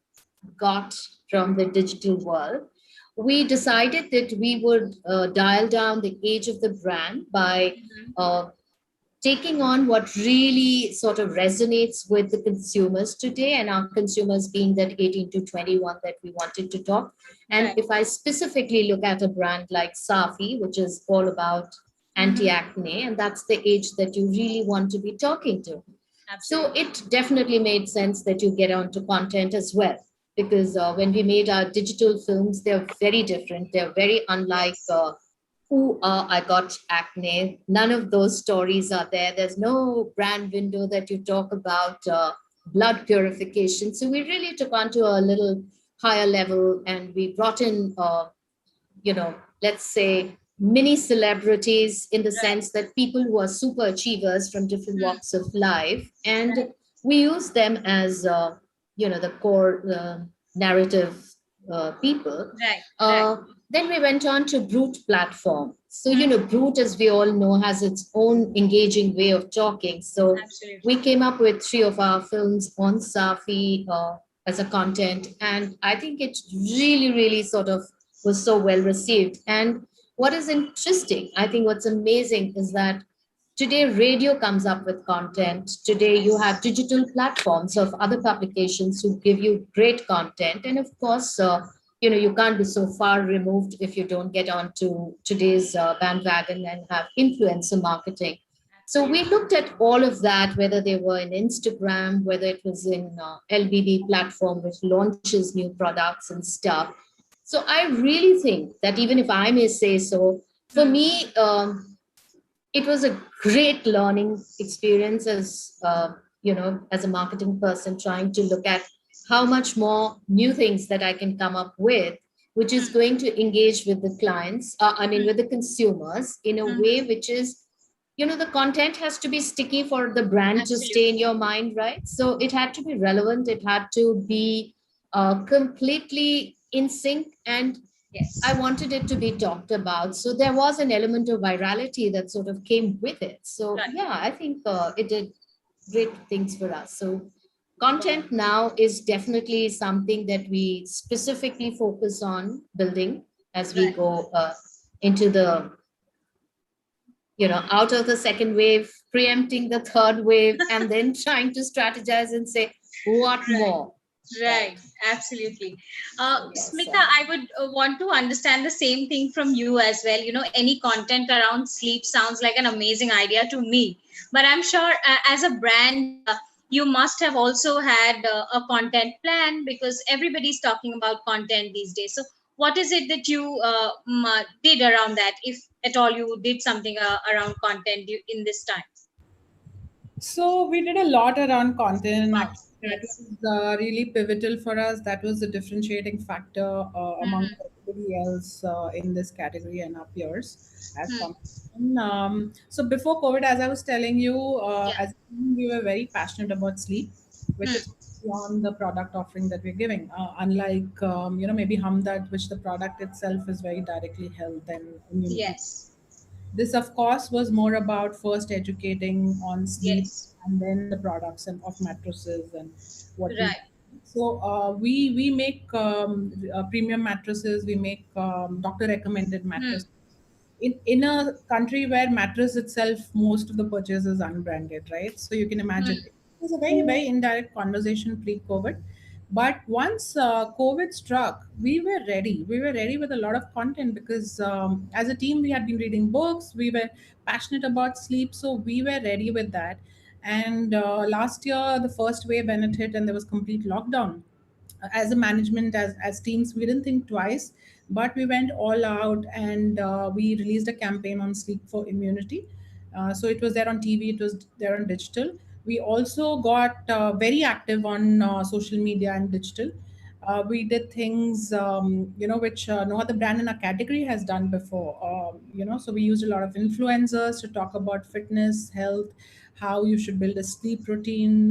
got from the digital world, we decided that we would dial down the age of the brand by taking on what really sort of resonates with the consumers today, and our consumers being that 18 to 21 that we wanted to talk. And if I specifically look at a brand like Safi, which is all about anti-acne, and that's the age that you really want to be talking to. Absolutely. So it definitely made sense that you get onto content as well, because when we made our digital films, they're very different. They're very unlike I got acne. None of those stories are there. There's no brand window that you talk about blood purification. So we really took on to a little higher level, and we brought in, let's say, mini celebrities, in the sense that people who are super achievers from different walks of life. And we use them as the core narrative people. Right. Then we went on to Brute platform. So Brute, as we all know, has its own engaging way of talking. So Absolutely. we came up with 3 of our films on Safi as a content, and I think it really, really sort of was so well received. And what is interesting, I think what's amazing is that today radio comes up with content. Today you have digital platforms of other publications who give you great content, and of course you can't be so far removed if you don't get onto today's bandwagon and have influencer marketing. So we looked at all of that, whether they were in Instagram, whether it was in LBB platform, which launches new products and stuff. So I really think that, even if I may say so, for me, it was a great learning experience as as a marketing person, trying to look at how much more new things that I can come up with, which is going to engage with the clients, with the consumers in a way which is, the content has to be sticky for the brand to stay in your mind, right? So it had to be relevant, it had to be completely in sync, and Yes. I wanted it to be talked about. So there was an element of virality that sort of came with it. So yeah, I think it did great things for us. So content now is definitely something that we specifically focus on building as we go into the, out of the second wave, preempting the third wave, and then trying to strategize and say, what more? Right, absolutely. Smita, I would want to understand the same thing from you as well. Any content around sleep sounds like an amazing idea to me. But I'm sure as a brand, you must have also had a content plan, because everybody's talking about content these days. So what is it that you did around that, if at all you did something around content in this time? So we did a lot around content, and actually that Yes. was really pivotal for us. That was the differentiating factor among everybody else in this category and our peers as competition. So before COVID, as I was telling you, as a team, we were very passionate about sleep, which is beyond the product offering that we're giving. Unlike maybe Hamdard, which the product itself is very directly health and immunity. Yes. This, of course, was more about first educating on sleep, Yes. and then the products and of mattresses and what we. Right. So we make premium mattresses. We make doctor recommended mattresses. In a country where mattress itself, most of the purchase is unbranded, right? So you can imagine it was a very, very indirect conversation pre-COVID. But once COVID struck, we were ready. We were ready with a lot of content, because as a team, we had been reading books. We were passionate about sleep. So we were ready with that. And last year, the first wave when it hit and there was complete lockdown, as a management, as teams, we didn't think twice, but we went all out, and we released a campaign on sleep for immunity. So it was there on TV, it was there on digital. We also got very active on social media and digital. We did things which no other brand in our category has done before. So we used a lot of influencers to talk about fitness, health, how you should build a sleep routine.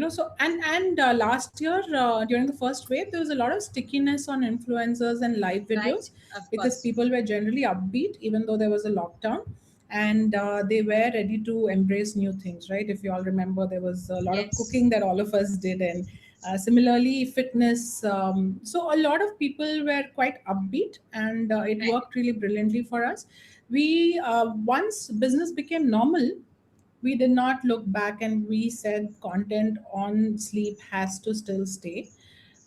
So and last year, during the first wave, there was a lot of stickiness on influencers and live videos, because people were generally upbeat even though there was a lockdown, and they were ready to embrace new things, right? If you all remember, there was a lot of cooking that all of us did, and similarly fitness. So a lot of people were quite upbeat, and it worked really brilliantly for us. We once business became normal, we did not look back, and we said content on sleep has to still stay.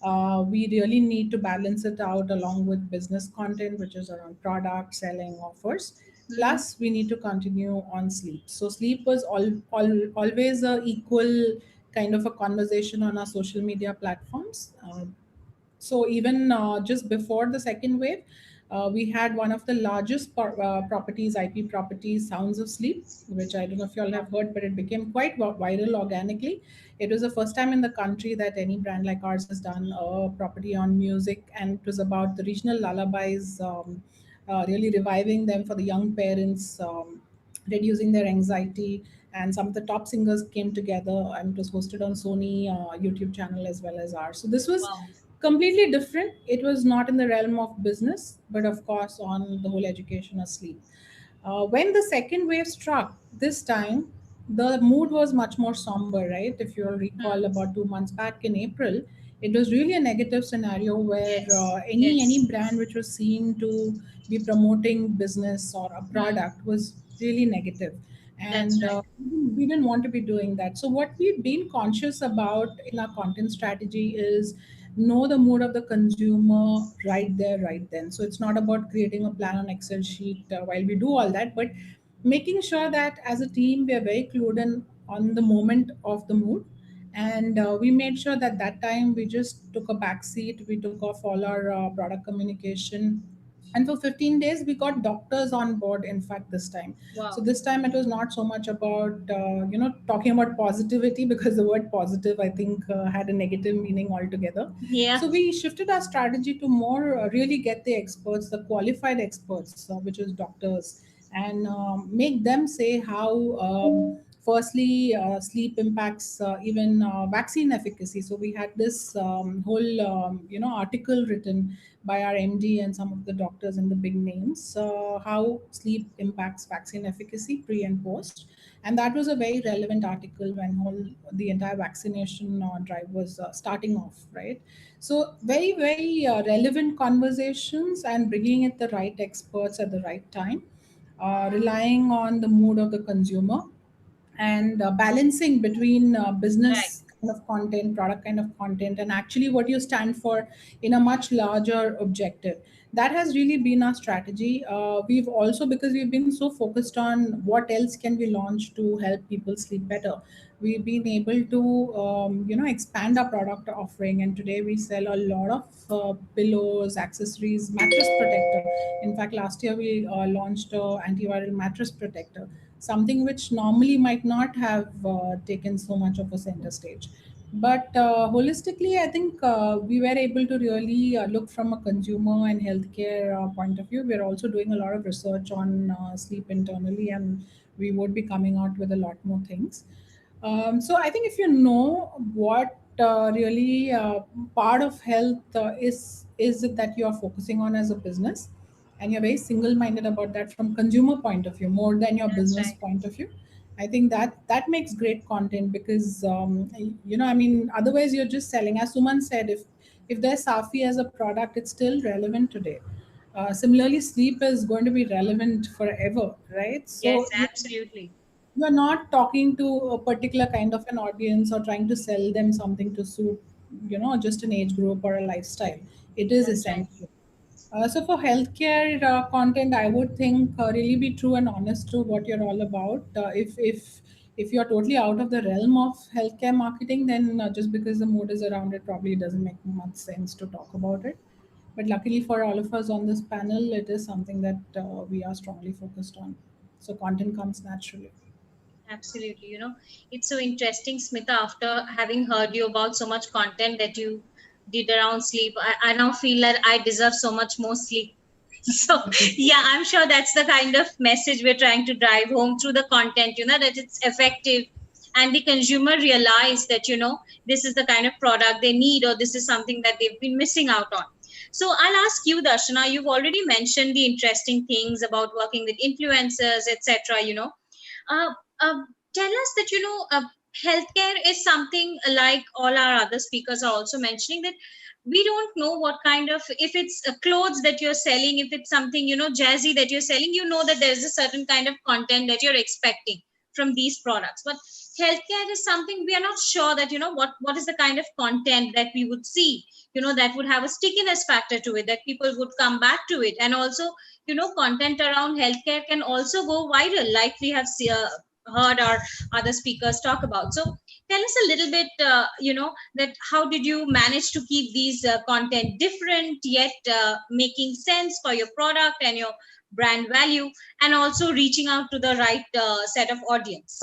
We really need to balance it out along with business content, which is around product selling offers. Plus, we need to continue on sleep. So sleep was always a equal kind of a conversation on our social media platforms. So even just before the second wave, we had one of the largest properties, IP properties, Sounds of Sleep, which I don't know if you all have heard, but it became quite viral organically. It was the first time in the country that any brand like ours has done a property on music, and it was about the regional lullabies, really reviving them for the young parents, reducing their anxiety, and some of the top singers came together, and it was hosted on Sony YouTube channel as well as ours. So this was completely different. It was not in the realm of business, but of course on the whole education of sleep. When the second wave struck, this time the mood was much more somber, right? If you'll recall, about 2 months back in April, it was really a negative scenario where any brand which was seen to be promoting business or a product was really negative, and we didn't want to be doing that. So what we've been conscious about in our content strategy is know the mood of the consumer right there, right then. So it's not about creating a plan on Excel sheet while we do all that, but making sure that as a team we are very clued in on the moment of the mood. And we made sure that that time we just took a back seat. We took off all our product communication, and for 15 days we got doctors on board, in fact, this time. So this time it was not so much about talking about positivity, because the word positive, I think, had a negative meaning altogether. So we shifted our strategy to more really get the experts, the qualified experts, which is doctors, and make them say how firstly sleep impacts even vaccine efficacy. So we had this whole article written by our MD and some of the doctors and the big names, how sleep impacts vaccine efficacy pre and post. And that was a very relevant article when the entire vaccination drive was starting off, right? So very, very relevant conversations, and bringing in the right experts at the right time, relying on the mood of the consumer, and balancing between business kind of content, product kind of content, and actually what you stand for in a much larger objective. That has really been our strategy. We've also, because we've been so focused on what else can we launch to help people sleep better, we've been able to expand our product offering. And today we sell a lot of pillows, accessories, mattress protector. In fact, last year we launched a antiviral mattress protector, something which normally might not have taken so much of a center stage. But holistically, I think we were able to really look from a consumer and healthcare point of view. We're also doing a lot of research on sleep internally, and we would be coming out with a lot more things. So I think if you know what really part of health is it that you are focusing on as a business, and you're very single-minded about that from consumer point of view more than your business point of view, I think that makes great content. Because I mean, otherwise you're just selling. As Suman said, if there's Safi as a product, it's still relevant today. Similarly, sleep is going to be relevant forever, right? So you're not talking to a particular kind of an audience or trying to sell them something to suit just an age group or a lifestyle. It is essential. So for healthcare content, I would think really be true and honest to what you're all about. If you're totally out of the realm of healthcare marketing, then just because the mood is around it, probably doesn't make much sense to talk about it. But luckily for all of us on this panel, it is something that we are strongly focused on. So content comes naturally. Absolutely. It's so interesting, Smita, after having heard you about so much content that you did around sleep, I now feel that I deserve so much more sleep. So yeah, I'm sure that's the kind of message we're trying to drive home through the content, that it's effective, and the consumer realize that, this is the kind of product they need, or this is something that they've been missing out on. So I'll ask you, Darshana, you've already mentioned the interesting things about working with influencers, etc. Tell us that healthcare is something like all our other speakers are also mentioning, that we don't know what kind of, if it's clothes that you're selling, if it's something jazzy that you're selling, that there's a certain kind of content that you're expecting from these products. But healthcare is something we are not sure that what is the kind of content that we would see that would have a stickiness factor to it, that people would come back to it. And also content around healthcare can also go viral, like we have heard our other speakers talk about. So tell us a little bit that how did you manage to keep these content different, yet making sense for your product and your brand value, and also reaching out to the right set of audience?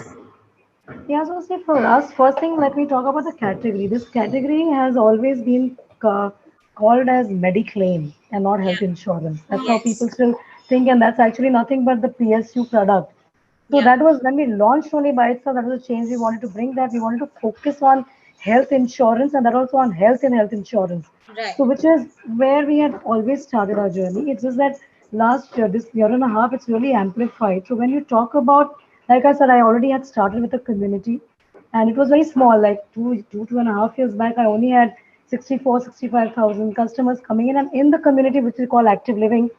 Yeah, so see, for us, first thing, let me talk about the category. This category has always been called as Mediclaim and not health insurance. That's how people still think, and that's actually nothing but the PSU product. So that was when we launched only by itself. That was a change we wanted to bring. That we wanted to focus on health insurance and that also on health and health insurance. So which is where we had always started our journey. It's just that last year, this year and a half, it's really amplified. So when you talk about, like I said, I already had started with a community and it was very small, like 2.5 years back, I only had 65,000 customers coming in. And in the community, which we call active living,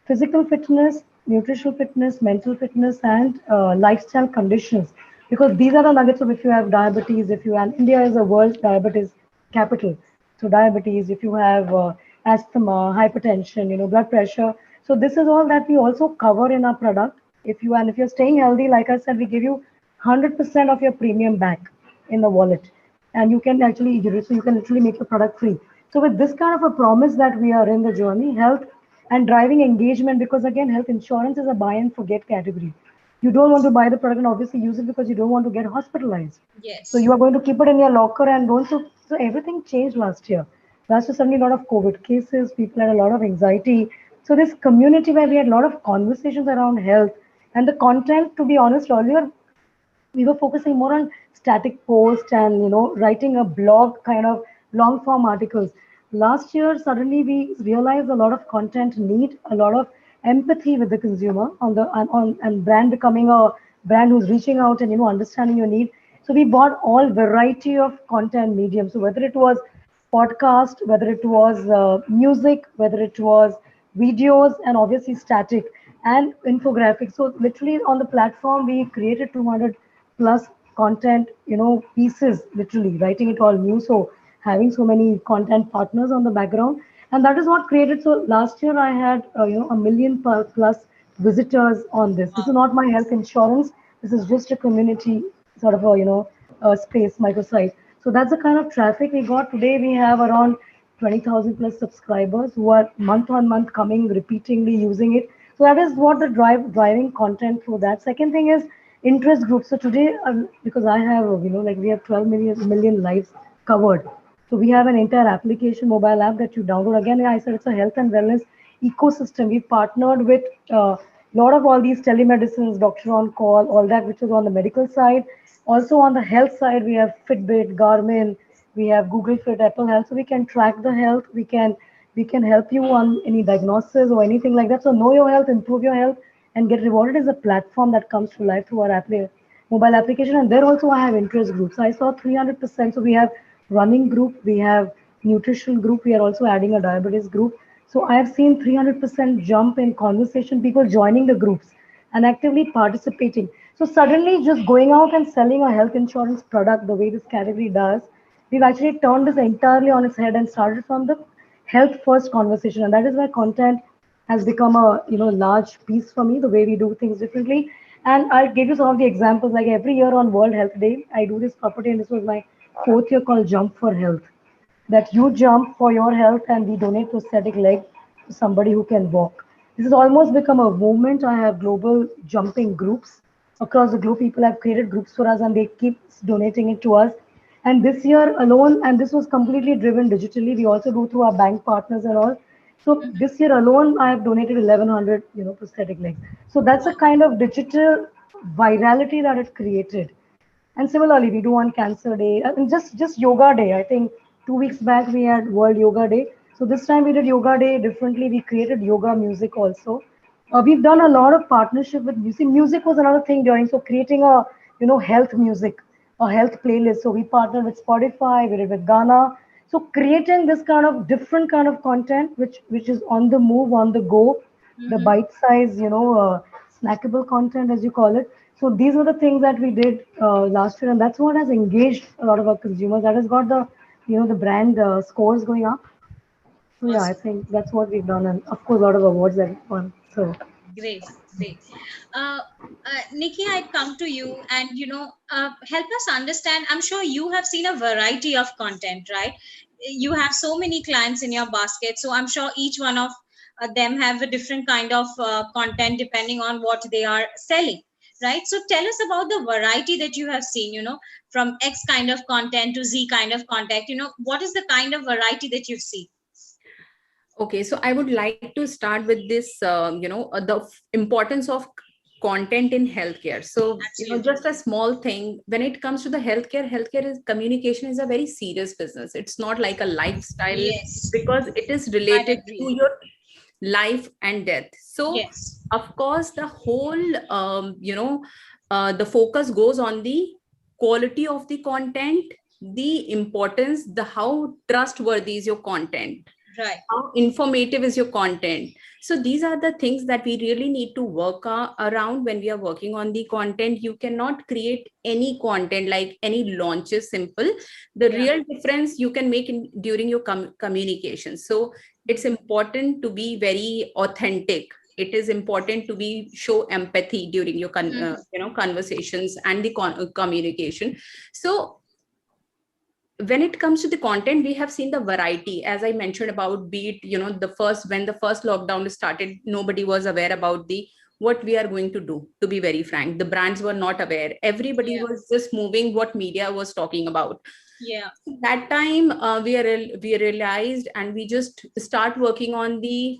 physical fitness, nutritional fitness, mental fitness, and lifestyle conditions. Because these are the nuggets of if you have diabetes, if you and India is a world diabetes capital. So diabetes, if you have asthma, hypertension, blood pressure. So this is all that we also cover in our product. If you're staying healthy, like I said, we give you 100% of your premium back in the wallet, and you can actually literally make the product free. So with this kind of a promise that we are in the journey, health and driving engagement, because again, health insurance is a buy and forget category. You don't want to buy the product and obviously use it because you don't want to get hospitalized. So you are going to keep it in your locker and don't. So everything changed last year. Last year, suddenly a lot of COVID cases, people had a lot of anxiety. So this community where we had a lot of conversations around health and the content, to be honest, earlier we were focusing more on static post and writing a blog kind of long form articles. Last year suddenly we realized a lot of content need a lot of empathy with the consumer and brand becoming a brand who's reaching out and understanding your need. So we bought all variety of content mediums, so whether it was podcast, whether it was music, whether it was videos, and obviously static and infographics. So literally on the platform, we created 200 plus content, pieces, literally writing it all new. So having so many content partners on the background, and that is what created. So last year I had, 1 million plus visitors on this. This is not my health insurance. This is just a community sort of a, space microsite. So that's the kind of traffic we got. Today we have around 20,000 plus subscribers who are month on month coming, repeatedly using it. So that is what the driving content through that. Second thing is interest groups. So today, because I have, like we have 12 million lives covered. So we have an entire application, mobile app that you download. Again, I said it's a health and wellness ecosystem. We partnered with a lot of all these telemedicines, doctor on call, all that, which is on the medical side. Also on the health side, we have Fitbit, Garmin, we have Google Fit, Apple Health. So we can track the health. We can help you on any diagnosis or anything like that. So know your health, improve your health, and get rewarded as a platform that comes to life through our mobile application. And there also I have interest groups. I saw 300%. So we have running group, we have nutrition group, we are also adding a diabetes group. So I have seen 300% jump in conversation, people joining the groups and actively participating. So suddenly just going out and selling a health insurance product the way this category does, we've actually turned this entirely on its head and started from the health first conversation. And that is why content has become a large piece for me, the way we do things differently. And I'll give you some of the examples. Like every year on World Health Day, I do this property, and this was my 4th year, called Jump for Health. That you jump for your health and we donate prosthetic leg to somebody who can walk. This has almost become a movement. I have global jumping groups across the globe. People have created groups for us and they keep donating it to us. And this year alone, and this was completely driven digitally, we also do through our bank partners and all. So this year alone, I have donated 1,100, prosthetic legs. So that's a kind of digital virality that it created. And similarly, we do on Cancer Day and just Yoga Day. I think 2 weeks back we had World Yoga Day. So this time we did Yoga Day differently. We created yoga music also. We've done a lot of partnership with music. Music was another thing during. So creating a health music, a health playlist. So we partnered with Spotify. We did with Ghana. So creating this kind of different kind of content, which is on the move, on the go, the bite size, snackable content as you call it. So these were the things that we did last year, and that's what has engaged a lot of our consumers. That has got the the brand scores going up. So yeah, I think that's what we've done, and of course a lot of awards that we won. So Great, great. Nikki, I'd come to you and help us understand. I'm sure you have seen a variety of content, right? You have so many clients in your basket, so I'm sure each one of them have a different kind of content depending on what they are selling, right? So tell us about the variety that you have seen. From X kind of content to Z kind of content. What is the kind of variety that you've seen? Okay, so I would like to start with this, the importance of content in healthcare. So, just a small thing, when it comes to the healthcare is communication is a very serious business. It's not like a lifestyle, because it is related to your life and death. So of course, the whole, the focus goes on the quality of the content, the importance, the how trustworthy is your content, how informative is your content. So these are the things that we really need to work around when we are working on the content. You cannot create any content like any launches simple. The real difference you can make during your communication. So it's important to be very authentic. It is important to be show empathy during your conversations and the communication. So when it comes to the content, we have seen the variety, as I mentioned about, be it when the first lockdown started, nobody was aware about the what we are going to do. To be very frank, the brands were not aware. Everybody was just moving what media was talking about. That time we realized, and we just start working on the,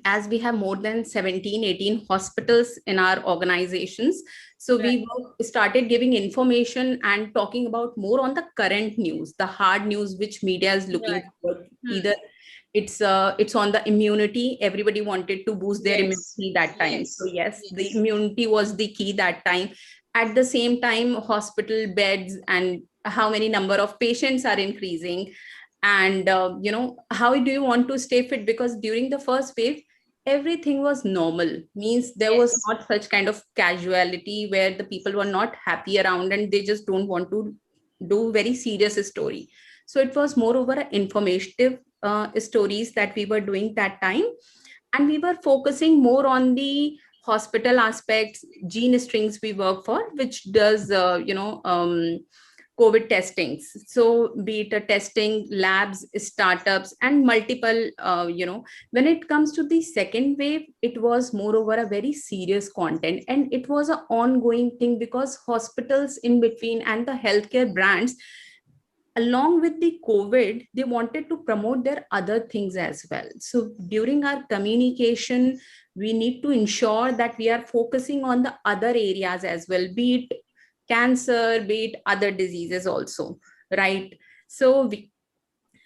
as we have more than 17-18 hospitals in our organizations. So we started giving information and talking about more on the current news, the hard news, which media is looking for. Either it's on the immunity. Everybody wanted to boost their immunity that time. So the immunity was the key that time. At the same time, hospital beds and how many number of patients are increasing. And how do you want to stay fit? Because during the first wave, everything was normal, means there was not such kind of casuality where the people were not happy around and they just don't want to do very serious story. So it was moreover informative stories that we were doing that time. And we were focusing more on the hospital aspects, gene strings we work for, which does COVID testings. So be it a testing, labs, startups, and multiple, when it comes to the second wave, it was moreover a very serious content. And it was an ongoing thing because hospitals in between and the healthcare brands, along with the COVID, they wanted to promote their other things as well. So during our communication, we need to ensure that we are focusing on the other areas as well, be it cancer, be it other diseases also, right? So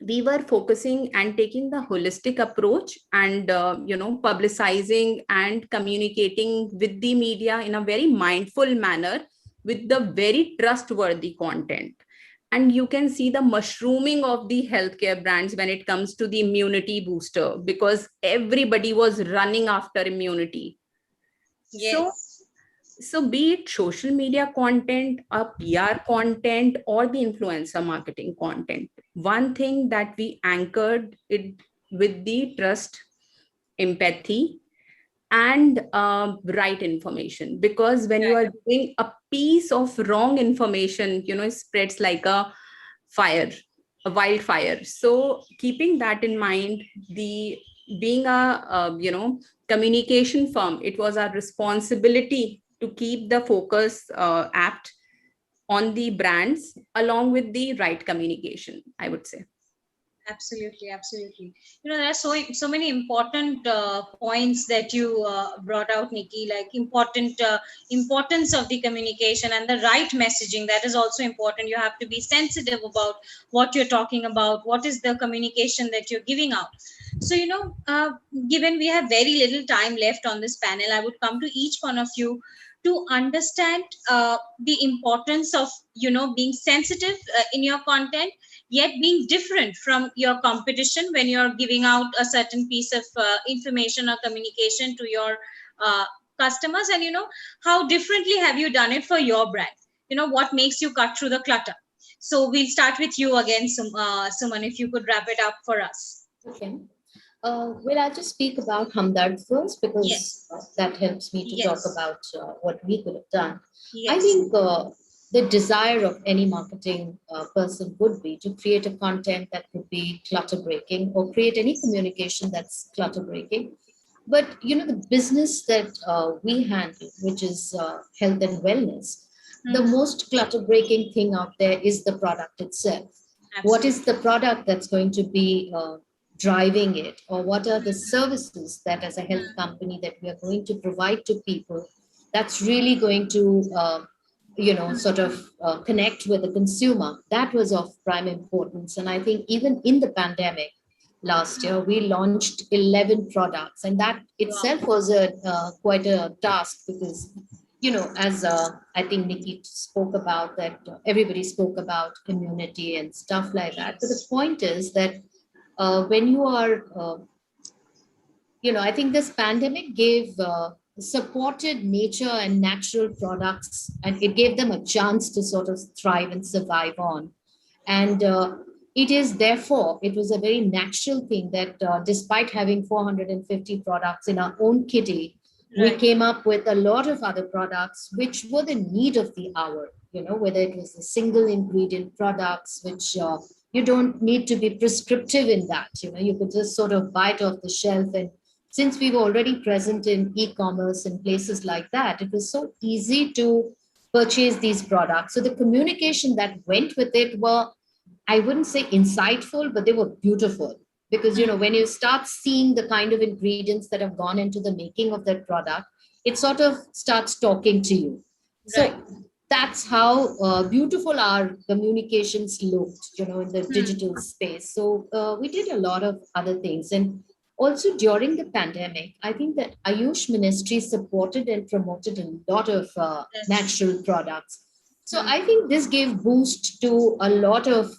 we were focusing and taking the holistic approach and, publicizing and communicating with the media in a very mindful manner with the very trustworthy content. And you can see the mushrooming of the healthcare brands when it comes to the immunity booster, because everybody was running after immunity. So be it social media content, a PR content, or the influencer marketing content, one thing that we anchored it with the trust, empathy, and right information. Because when you are doing a piece of wrong information, it spreads like a wildfire. So keeping that in mind, being a communication firm, it was our responsibility to keep the focus apt on the brands along with the right communication, I would say. Absolutely. There are so many important points that you brought out, Nikki, like importance of the communication and the right messaging. That is also important. You have to be sensitive about what you're talking about, what is the communication that you're giving out. So, given we have very little time left on this panel, I would come to each one of you to understand the importance of, being sensitive in your content, yet being different from your competition when you're giving out a certain piece of information or communication to your customers. And, how differently have you done it for your brand? What makes you cut through the clutter? So we'll start with you again, Suman, if you could wrap it up for us. Okay. Well, I'll just speak about Hamdard first, because that helps me to talk about what we could have done. I think the desire of any marketing person would be to create a content that could be clutter breaking, or create any communication that's clutter breaking. But, the business that we handle, which is health and wellness, the most clutter breaking thing out there is the product itself. Absolutely. What is the product that's going to be driving it, or what are the services that as a health company that we are going to provide to people that's really going to, sort of connect with the consumer. That was of prime importance. And I think even in the pandemic last year, we launched 11 products, and that itself was a quite a task because, as I think Nikki spoke about that, everybody spoke about immunity and stuff like that. But the point is that when you are, I think this pandemic gave supported nature and natural products, and it gave them a chance to sort of thrive and survive on. And it is therefore, it was a very natural thing that despite having 450 products in our own kitty, we came up with a lot of other products which were the need of the hour, whether it was the single ingredient products, which you don't need to be prescriptive in that, you could just sort of buy it off the shelf. And since we were already present in e-commerce and places like that, it was so easy to purchase these products. So the communication that went with it were, I wouldn't say insightful, but they were beautiful. Because, when you start seeing the kind of ingredients that have gone into the making of that product, it sort of starts talking to you. So that's how beautiful our communications looked, in the digital space. So we did a lot of other things. And also during the pandemic, I think that Ayush Ministry supported and promoted a lot of natural products. So I think this gave boost to a lot of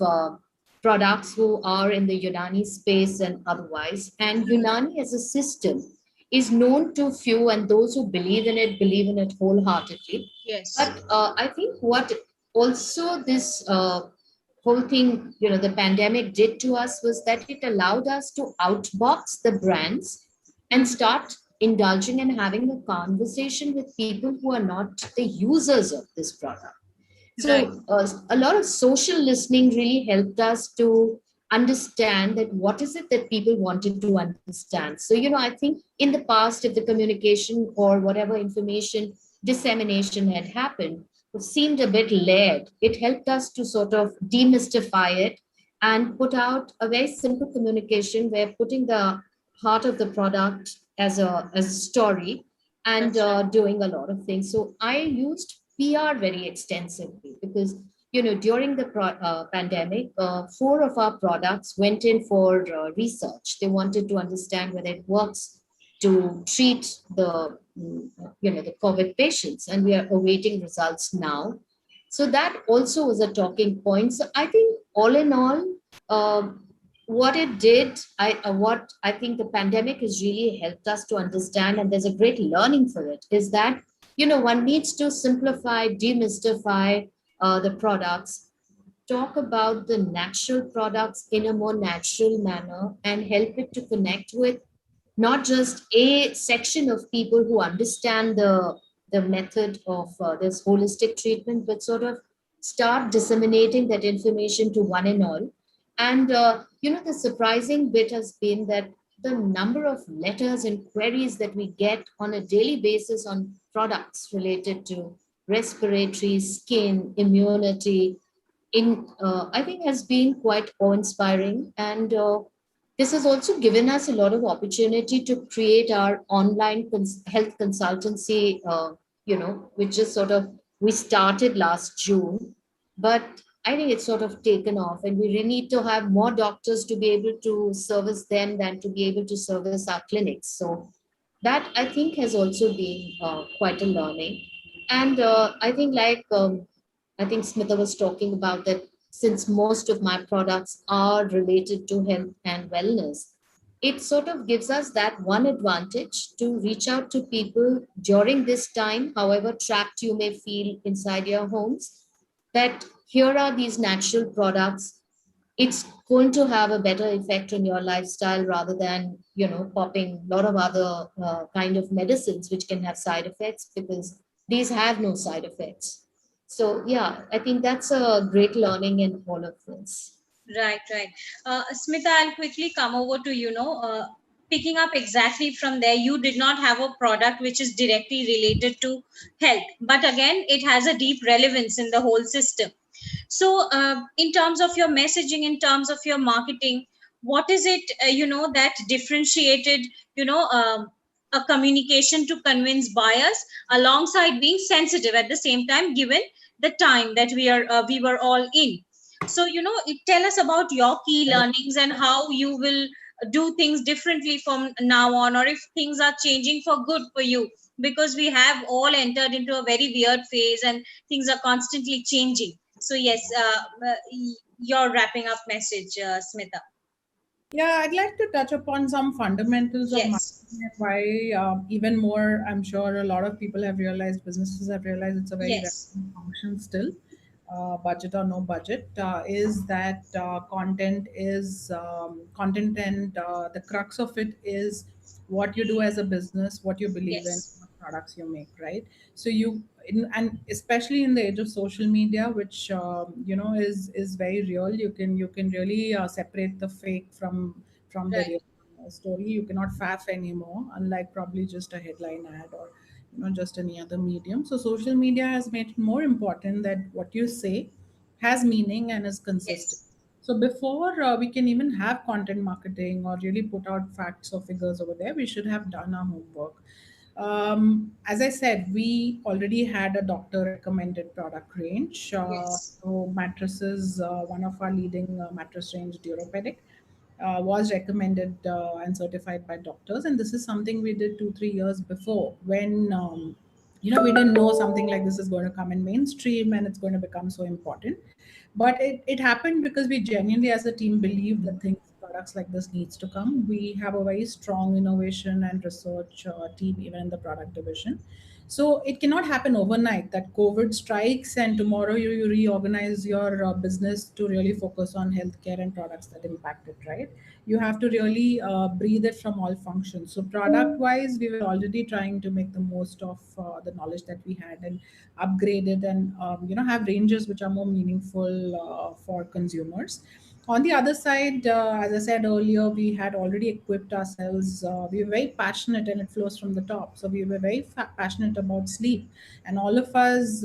products who are in the Unani space and otherwise. And Unani as a system is known to few, and those who believe in it wholeheartedly. Yes. But I think what also this whole thing, the pandemic did to us was that it allowed us to outbox the brands and start indulging and having a conversation with people who are not the users of this product. So a lot of social listening really helped us to understand that what is it that people wanted to understand. So, I think in the past, if the communication or whatever information dissemination had happened, it seemed a bit layered. It helped us to sort of demystify it and put out a very simple communication where putting the heart of the product as a story and doing a lot of things. So I used PR very extensively because, during the pandemic, 4 of our products went in for research. They wanted to understand whether it works to treat the, the COVID patients, and we are awaiting results now. So that also was a talking point. So I think all in all, what it did, what I think the pandemic has really helped us to understand, and there's a great learning for it, is that one needs to simplify, demystify the products, talk about the natural products in a more natural manner, and help it to connect with not just a section of people who understand the method of this holistic treatment, but sort of start disseminating that information to one and all. And, the surprising bit has been that the number of letters and queries that we get on a daily basis on products related to respiratory, skin, immunity, I think has been quite awe-inspiring. And this has also given us a lot of opportunity to create our online health consultancy, which is sort of, we started last June, but I think it's sort of taken off, and we really need to have more doctors to be able to service them than to be able to service our clinics. So that I think has also been quite a learning. And I think I think Smitha was talking about that, since most of my products are related to health and wellness, it sort of gives us that one advantage to reach out to people during this time, however trapped you may feel inside your homes, that here are these natural products. It's going to have a better effect on your lifestyle rather than, popping a lot of other kind of medicines which can have side effects, because these have no side effects. So, yeah, I think that's a great learning in all of this. Right. Smita, I'll quickly come over to, picking up exactly from there. You did not have a product which is directly related to health, but again, it has a deep relevance in the whole system. So in terms of your messaging, in terms of your marketing, what is it, that differentiated, a communication to convince buyers, alongside being sensitive at the same time, given the time that we were all in. So, tell us about your key learnings and how you will do things differently from now on, or if things are changing for good for you, because we have all entered into a very weird phase and things are constantly changing. So yes, your wrapping up message, Smita. Yeah, I'd like to touch upon some fundamentals of Yes, marketing and why, even more, I'm sure a lot of people have realized, businesses have realized it's a very yes, relevant function still, budget or no budget, is that content, and the crux of it is what you do as a business, what you believe in, yes, what products you make, right? So and especially in the age of social media, which is very real. You can really separate the fake from the right, real story. You cannot faff anymore, unlike probably just a headline ad or just any other medium. So social media has made it more important that what you say has meaning and is consistent. yes, So before we can even have content marketing or really put out facts or figures over there, we should have done our homework. As I said, we already had a doctor recommended product range. yes, So mattresses, one of our leading mattress range, Duropedic, was recommended and certified by doctors. And this is something we did 2-3 years before, when we didn't know something like this is going to come in mainstream and it's going to become so important. But it happened because we genuinely as a team believe that products like this needs to come. We have a very strong innovation and research team even in the product division. So it cannot happen overnight that COVID strikes and tomorrow you reorganize your business to really focus on healthcare and products that impact it, right? You have to really breathe it from all functions. So product wise, we were already trying to make the most of the knowledge that we had and upgrade it, and have ranges which are more meaningful for consumers. On the other side, as I said earlier, we had already equipped ourselves. We were very passionate, and it flows from the top. So we were very passionate about sleep, and all of us,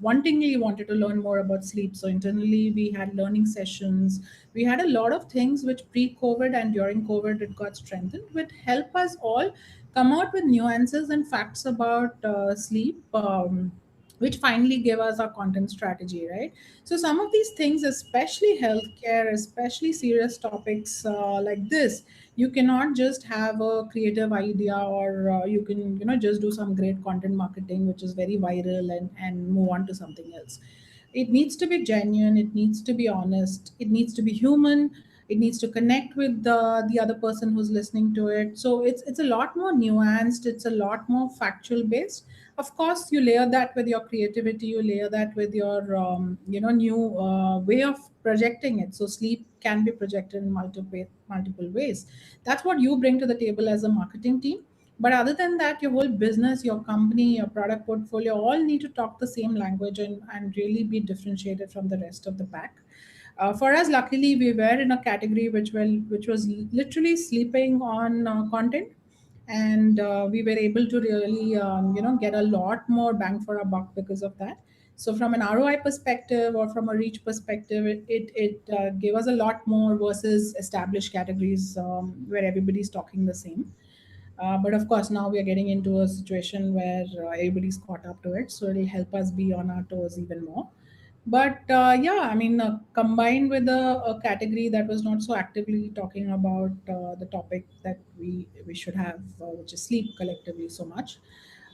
wantingly wanted to learn more about sleep. So internally, we had learning sessions. We had a lot of things which pre-COVID and during COVID it got strengthened, which help us all come out with nuances and facts about sleep. Which finally give us our content strategy, right? So some of these things, especially healthcare, especially serious topics like this, you cannot just have a creative idea, or you can just do some great content marketing which is very viral and move on to something else. It needs to be genuine, it needs to be honest, it needs to be human, it needs to connect with the other person who's listening to it. So it's a lot more nuanced, it's a lot more factual based. Of course, you layer that with your creativity, you layer that with your new way of projecting it. So sleep can be projected in multiple ways. That's what you bring to the table as a marketing team. But other than that, your whole business, your company, your product portfolio all need to talk the same language, and really be differentiated from the rest of the pack. For us, luckily, we were in a category which was literally sleeping on content, and we were able to really get a lot more bang for our buck because of that. So from an ROI perspective or from a reach perspective, it gave us a lot more versus established categories where everybody's talking the same. But of course, now we are getting into a situation where everybody's caught up to it, so it'll help us be on our toes even more. But yeah, I mean, combined with a category that was not so actively talking about the topic that we should have, which is sleep collectively so much,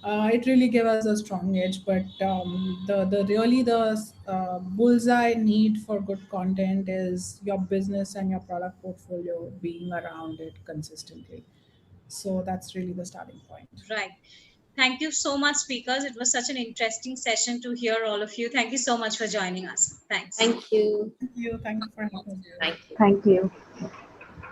it really gave us a strong edge. But the bullseye need for good content is your business and your product portfolio being around it consistently. So that's really the starting point. right. Thank you so much, speakers. It was such an interesting session to hear all of you. Thank you so much for joining us. Thanks. Thank you. Thank you. Thank you for having us. Thank you. Thank you.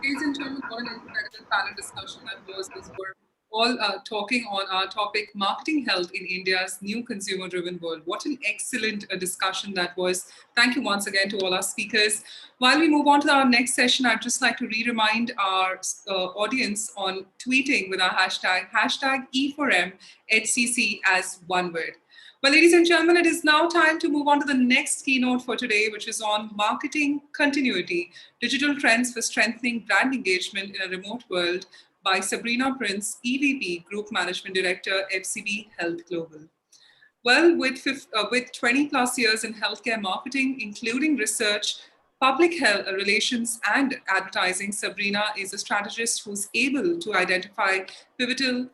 Ladies and gentlemen, what an incredible panel discussion that was. These were all talking on our topic, marketing health in India's new consumer-driven world. What an excellent discussion that was. Thank you once again to all our speakers. While we move on to our next session, I'd just like to remind our audience on tweeting with our hashtag E4m HCC as one word. Well, ladies and gentlemen, it is now time to move on to the next keynote for today, which is on marketing continuity, digital trends for strengthening brand engagement in a remote world, by Sabrina Prince, EVP, Group Management Director, FCB Health Global. Well, with 20 plus years in healthcare marketing, including research, public health relations, and advertising, Sabrina is a strategist who's able to identify pivotal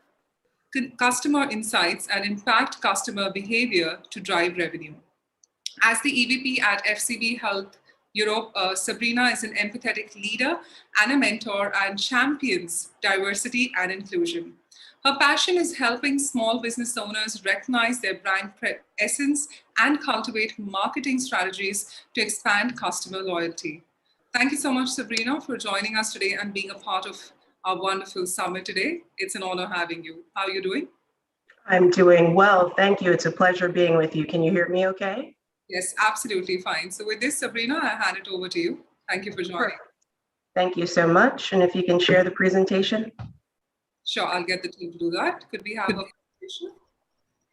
customer insights and impact customer behavior to drive revenue. As the EVP at FCB Health Europe, Sabrina is an empathetic leader and a mentor and champions diversity and inclusion. Her passion is helping small business owners recognize their brand essence and cultivate marketing strategies to expand customer loyalty. Thank you so much, Sabrina, for joining us today and being a part of our wonderful summit today. It's an honor having you. How are you doing? I'm doing well, thank you. It's a pleasure being with you. Can you hear me okay? Yes, absolutely fine. So with this, Sabrina, I hand it over to you. Thank you for joining. Perfect. Thank you so much. And if you can share the presentation. Sure, I'll get the team to do that. Could we have a presentation?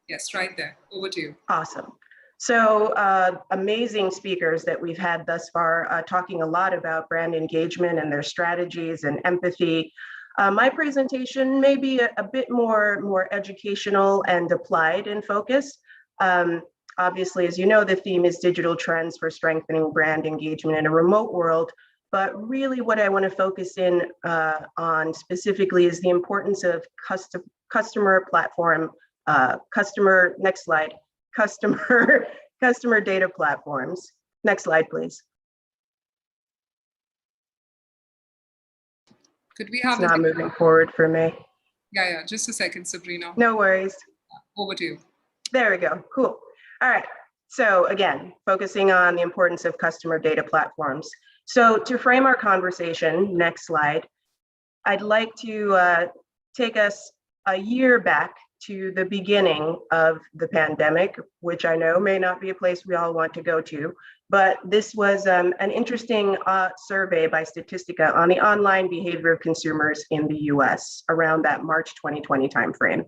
Yes, right there. Over to you. Awesome. So amazing speakers that we've had thus far, talking a lot about brand engagement and their strategies and empathy. My presentation may be a bit more educational and applied in focus. Obviously, as you know, the theme is digital trends for strengthening brand engagement in a remote world. But really what I want to focus in on specifically is the importance of customer platform, next slide, customer data platforms. Next slide, please. Could we have it's not moving forward for me. Yeah, just a second, Sabrina. No worries. Over to you. There we go, cool. All right, so again, focusing on the importance of customer data platforms. So to frame our conversation, next slide, I'd like to take us a year back to the beginning of the pandemic, which I know may not be a place we all want to go to, but this was an interesting survey by Statistica on the online behavior of consumers in the US around that March 2020 timeframe.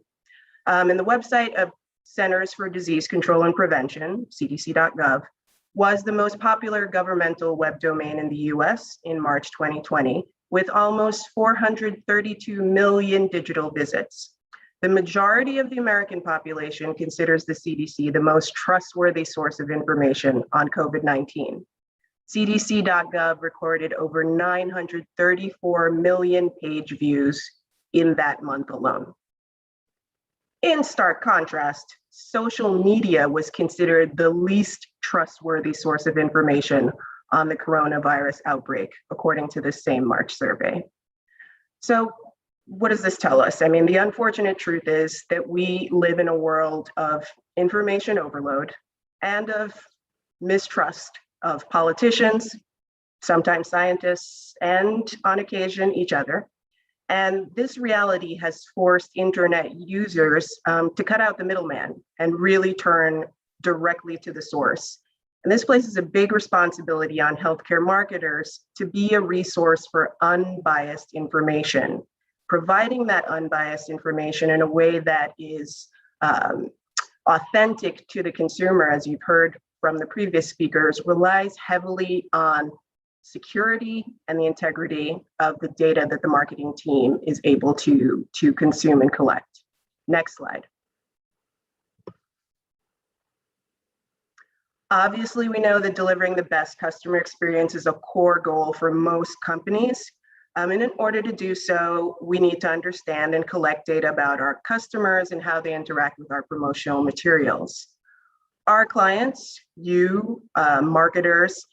And the website of Centers for Disease Control and Prevention, cdc.gov, was the most popular governmental web domain in the US in March 2020, with almost 432 million digital visits. The majority of the American population considers the CDC the most trustworthy source of information on COVID-19. CDC.gov recorded over 934 million page views in that month alone. In stark contrast, social media was considered the least trustworthy source of information on the coronavirus outbreak, according to the same March survey. So what does this tell us? I mean, the unfortunate truth is that we live in a world of information overload and of mistrust of politicians, sometimes scientists, and on occasion each other. And this reality has forced internet users to cut out the middleman and really turn directly to the source. And this places a big responsibility on healthcare marketers to be a resource for unbiased information, providing that unbiased information in a way that is authentic to the consumer, as you've heard from the previous speakers, relies heavily on security and the integrity of the data that the marketing team is able to consume and collect. Next slide. Obviously, we know that delivering the best customer experience is a core goal for most companies. And in order to do so, we need to understand and collect data about our customers and how they interact with our promotional materials. Our clients, you, marketers,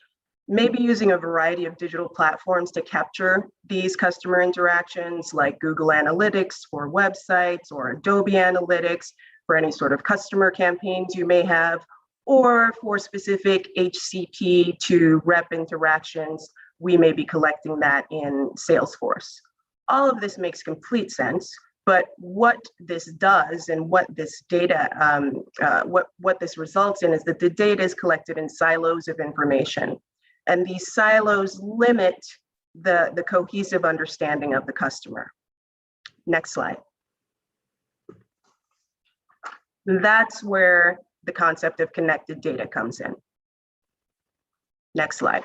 may be using a variety of digital platforms to capture these customer interactions, like Google Analytics for websites or Adobe Analytics for any sort of customer campaigns you may have, or for specific HCP to rep interactions, we may be collecting that in Salesforce. All of this makes complete sense, but what this does and what this data, what this results in is that the data is collected in silos of information. And these silos limit the cohesive understanding of the customer. Next slide. That's where the concept of connected data comes in. Next slide.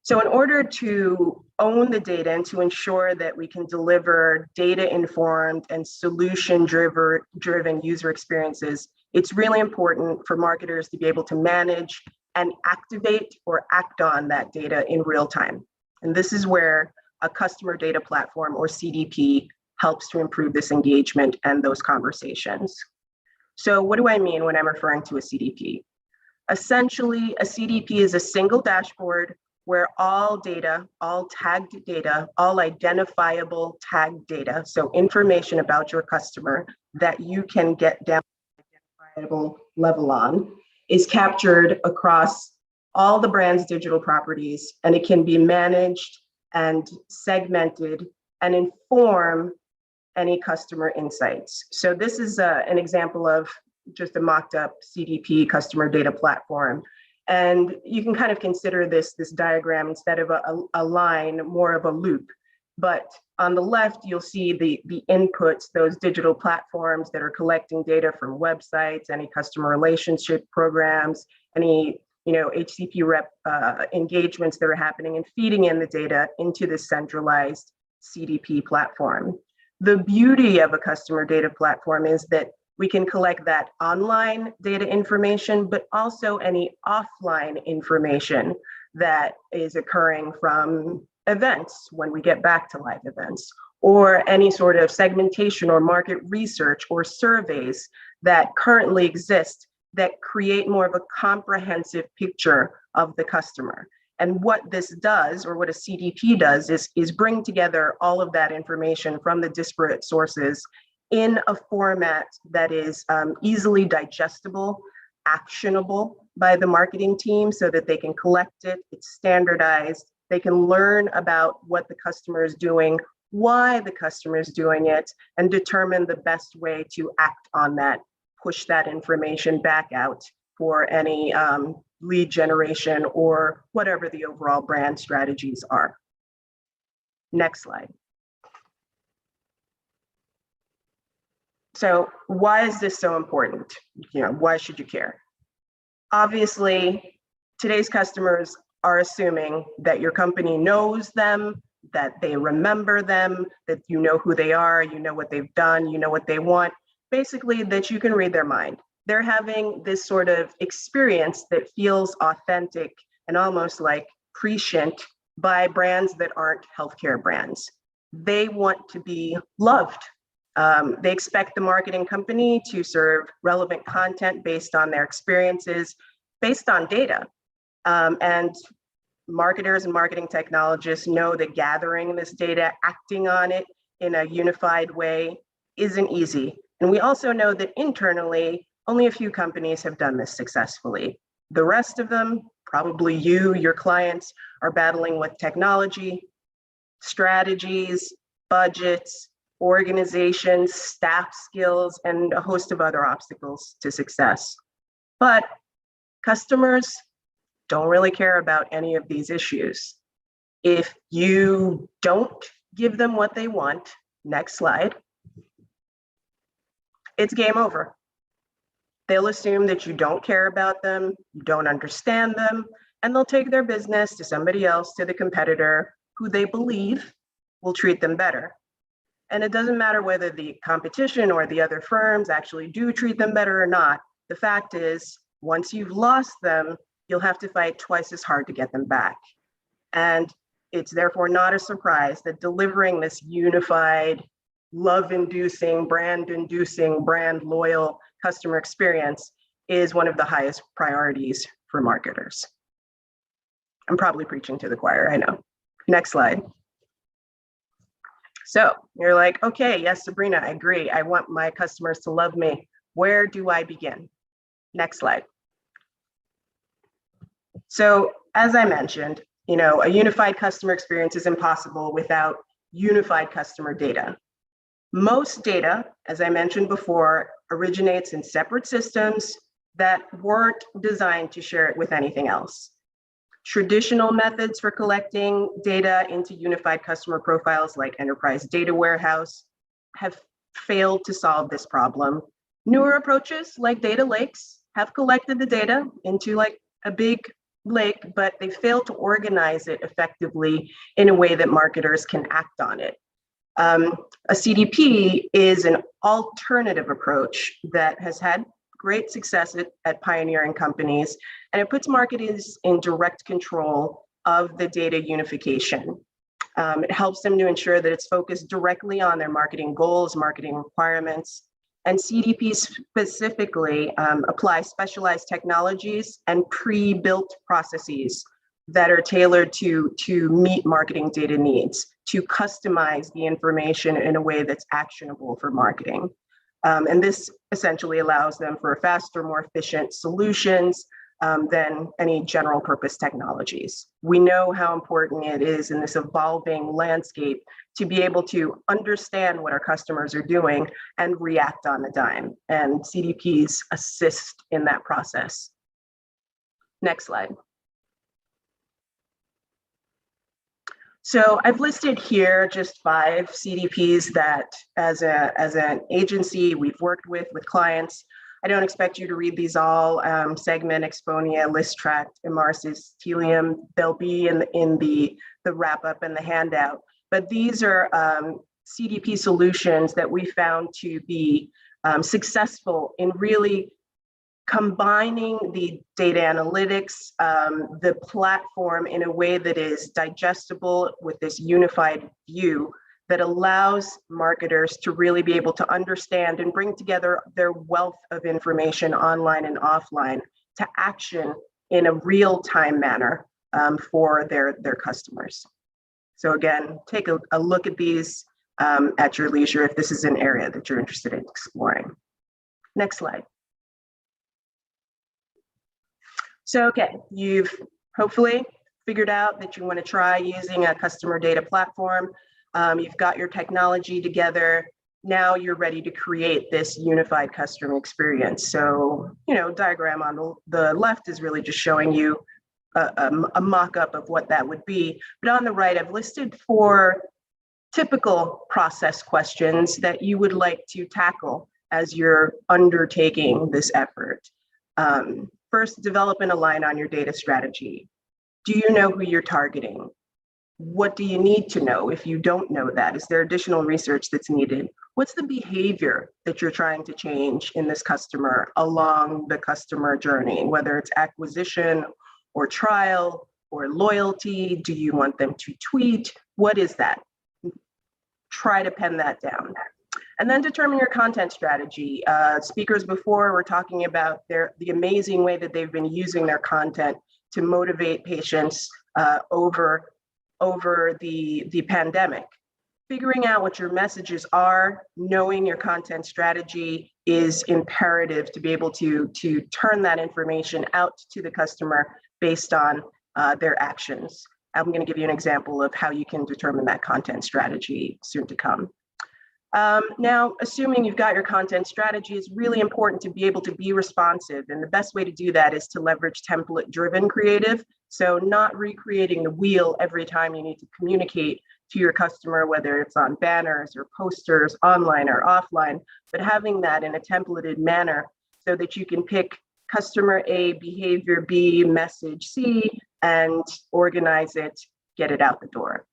So in order to own the data and to ensure that we can deliver data-informed and solution-driven user experiences, it's really important for marketers to be able to manage and activate or act on that data in real time. And this is where a customer data platform, or CDP, helps to improve this engagement and those conversations. So what do I mean when I'm referring to a CDP? Essentially, a CDP is a single dashboard where all data, all tagged data, all identifiable tagged data, so information about your customer that you can get down to the identifiable level on, is captured across all the brand's digital properties, and it can be managed and segmented and inform any customer insights. So this is an example of just a mocked up CDP, customer data platform. And you can kind of consider this diagram, instead of a line, more of a loop. But on the left, you'll see the inputs, those digital platforms that are collecting data from websites, any customer relationship programs, any HCP rep engagements that are happening, and feeding in the data into this centralized CDP platform. The beauty of a customer data platform is that we can collect that online data information, but also any offline information that is occurring from events when we get back to live events, or any sort of segmentation or market research or surveys that currently exist that create more of a comprehensive picture of the customer. And what this does, or what a CDP does, is bring together all of that information from the disparate sources in a format that is easily digestible, actionable by the marketing team, so that they can collect it, it's standardized, they can learn about what the customer is doing, why the customer is doing it, and determine the best way to act on that, push that information back out for any lead generation or whatever the overall brand strategies are. Next slide. So why is this so important? Why should you care? Obviously, today's customers are assuming that your company knows them, that they remember them, that you know who they are, you know what they've done, you know what they want, basically that you can read their mind. They're having this sort of experience that feels authentic and almost like prescient by brands that aren't healthcare brands. They want to be loved. They expect the marketing company to serve relevant content based on their experiences, based on data. And marketers and marketing technologists know that gathering this data, acting on it in a unified way isn't easy. And we also know that internally, only a few companies have done this successfully. The rest of them, probably you, your clients, are battling with technology, strategies, budgets, organizations, staff skills, and a host of other obstacles to success. But customers don't really care about any of these issues. If you don't give them what they want, next slide, it's game over. They'll assume that you don't care about them, you don't understand them, and they'll take their business to somebody else, to the competitor, who they believe will treat them better. And it doesn't matter whether the competition or the other firms actually do treat them better or not. The fact is, once you've lost them, you'll have to fight twice as hard to get them back. And it's therefore not a surprise that delivering this unified, love-inducing, brand-loyal customer experience is one of the highest priorities for marketers. I'm probably preaching to the choir, I know. Next slide. So you're like, okay, yes, Sabrina, I agree. I want my customers to love me. Where do I begin? Next slide. So as I mentioned, a unified customer experience is impossible without unified customer data. Most data, as I mentioned before, originates in separate systems that weren't designed to share it with anything else. Traditional methods for collecting data into unified customer profiles, like enterprise data warehouse, have failed to solve this problem. Newer approaches, like data lakes, have collected the data into like a big lake, but they fail to organize it effectively in a way that marketers can act on it. A CDP is an alternative approach that has had great success at pioneering companies, and it puts marketers in direct control of the data unification. It helps them to ensure that it's focused directly on their marketing goals, marketing requirements, and CDPs specifically apply specialized technologies and pre-built processes that are tailored to meet marketing data needs, to customize the information in a way that's actionable for marketing. And this essentially allows them for faster, more efficient solutions than any general purpose technologies. We know how important it is in this evolving landscape to be able to understand what our customers are doing and react on the dime. And CDPs assist in that process. Next slide. So I've listed here just 5 CDPs that as an agency we've worked with clients. I don't expect you to read these all. Segment, Exponia, ListTrack, Emarsis, Telium, they'll be in the wrap up and the handout. But these are CDP solutions that we found to be successful in really combining the data analytics, the platform in a way that is digestible with this unified view that allows marketers to really be able to understand and bring together their wealth of information online and offline to action in a real-time manner for their customers. So again, take a look at these at your leisure if this is an area that you're interested in exploring. Next slide. So, okay, you've hopefully figured out that you want to try using a customer data platform. You've got your technology together. Now you're ready to create this unified customer experience. So, diagram on the left is really just showing you a mock-up of what that would be. But on the right, I've listed 4 typical process questions that you would like to tackle as you're undertaking this effort. First, develop and align on your data strategy. Do you know who you're targeting? What do you need to know if you don't know that? Is there additional research that's needed? What's the behavior that you're trying to change in this customer along the customer journey, whether it's acquisition or trial or loyalty? Do you want them to tweet? What is that? Try to pen that down. And then determine your content strategy. Speakers before were talking about the amazing way that they've been using their content to motivate patients over the pandemic. Figuring out what your messages are, knowing your content strategy is imperative to be able to turn that information out to the customer based on their actions. I'm going to give you an example of how you can determine that content strategy soon to come. Now, assuming you've got your content strategy, it's really important to be able to be responsive. And the best way to do that is to leverage template-driven creative. So not recreating the wheel every time you need to communicate to your customer, whether it's on banners or posters, online or offline, but having that in a templated manner so that you can pick customer A, behavior B, message C, and organize it, get it out the door.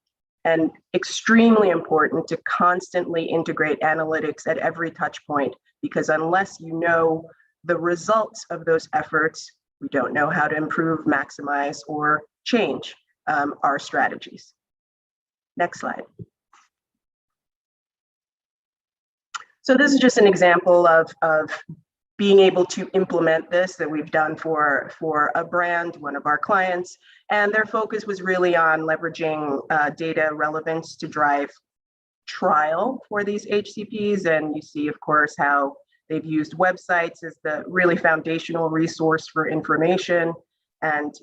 And extremely important to constantly integrate analytics at every touch point, because unless you know the results of those efforts, we don't know how to improve, maximize, or change our strategies. Next slide. So this is just an example of being able to implement this that we've done for a brand, one of our clients, and their focus was really on leveraging data relevance to drive trial for these HCPs. And you see, of course, how they've used websites as the really foundational resource for information and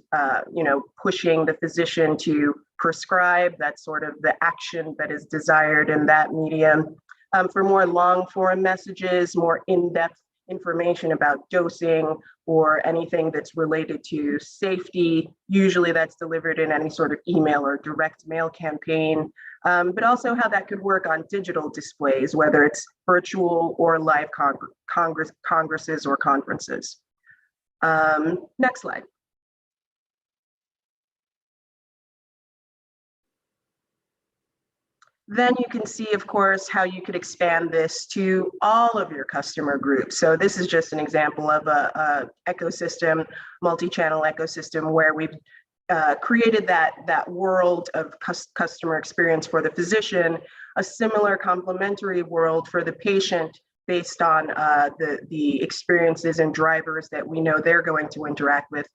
pushing the physician to prescribe. That's sort of the action that is desired in that medium. For more long form messages, more in-depth information about dosing or anything that's related to safety. Usually that's delivered in any sort of email or direct mail campaign, but also how that could work on digital displays, whether it's virtual or live congresses or conferences. Next slide. Then you can see, of course, how you could expand this to all of your customer groups. So this is just an example of a ecosystem, multi-channel ecosystem, where we've created that world of customer experience for the physician, a similar complementary world for the patient based on the experiences and drivers that we know they're going to interact with.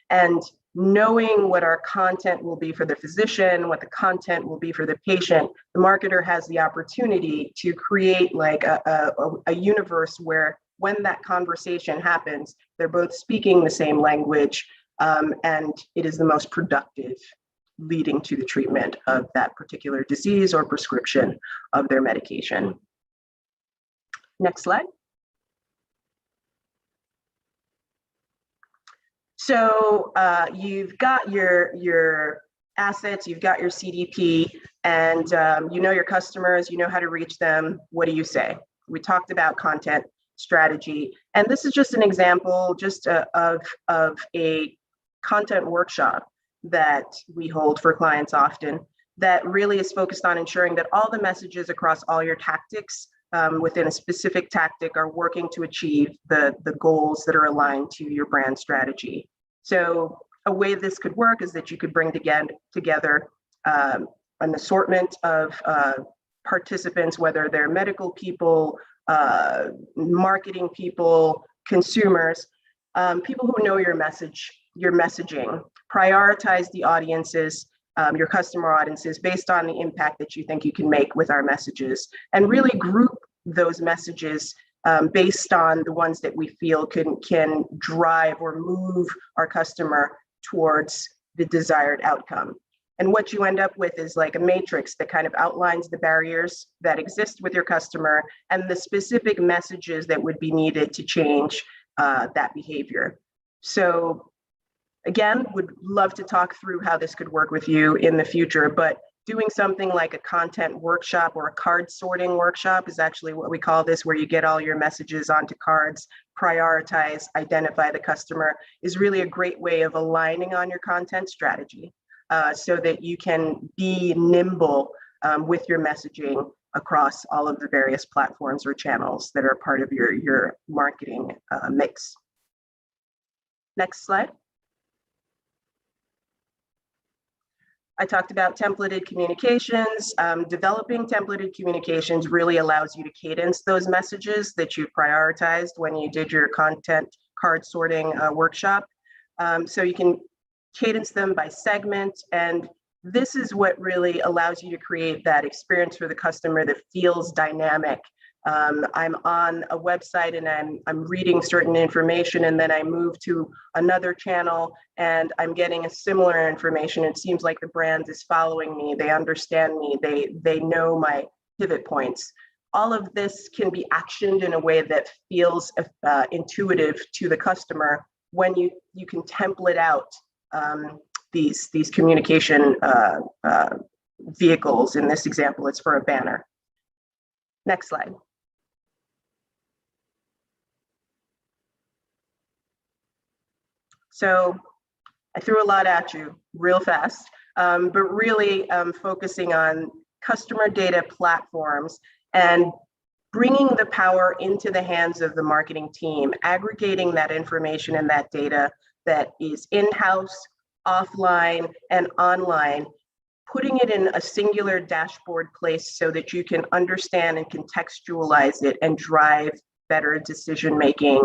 And knowing what our content will be for the physician, what the content will be for the patient, the marketer has the opportunity to create like a universe where when that conversation happens, they're both speaking the same language, and it is the most productive, leading to the treatment of that particular disease or prescription of their medication. Next slide. So you've got your assets, you've got your CDP, and you know your customers, you know how to reach them. What do you say? We talked about content strategy, and this is just an example just of a content workshop that we hold for clients often that really is focused on ensuring that all the messages across all your tactics within a specific tactic are working to achieve the goals that are aligned to your brand strategy. So a way this could work is that you could bring together an assortment of participants, whether they're medical people, marketing people, consumers, people who know your message, your messaging. Prioritize the audiences, your customer audiences, based on the impact that you think you can make with our messages, and really group those messages based on the ones that we feel can drive or move our customer towards the desired outcome. And what you end up with is like a matrix that kind of outlines the barriers that exist with your customer and the specific messages that would be needed to change that behavior. So again, would love to talk through how this could work with you in the future, but doing something like a content workshop or a card sorting workshop is actually what we call this, where you get all your messages onto cards, prioritize, identify the customer, is really a great way of aligning on your content strategy so that you can be nimble with your messaging across all of the various platforms or channels that are part of your marketing mix. Next slide. I talked about templated communications. Developing templated communications really allows you to cadence those messages that you prioritized when you did your content card sorting workshop. So you can cadence them by segment, and this is what really allows you to create that experience for the customer that feels dynamic. I'm on a website and I'm reading certain information, and then I move to another channel and I'm getting a similar information. It seems like the brand is following me. They understand me. They know my pivot points. All of this can be actioned in a way that feels intuitive to the customer when you can template out these communication vehicles. In this example, it's for a banner. Next slide. So I threw a lot at you real fast, but really focusing on customer data platforms and bringing the power into the hands of the marketing team, aggregating that information and that data that is in-house, offline, and online, putting it in a singular dashboard place so that you can understand and contextualize it and drive better decision-making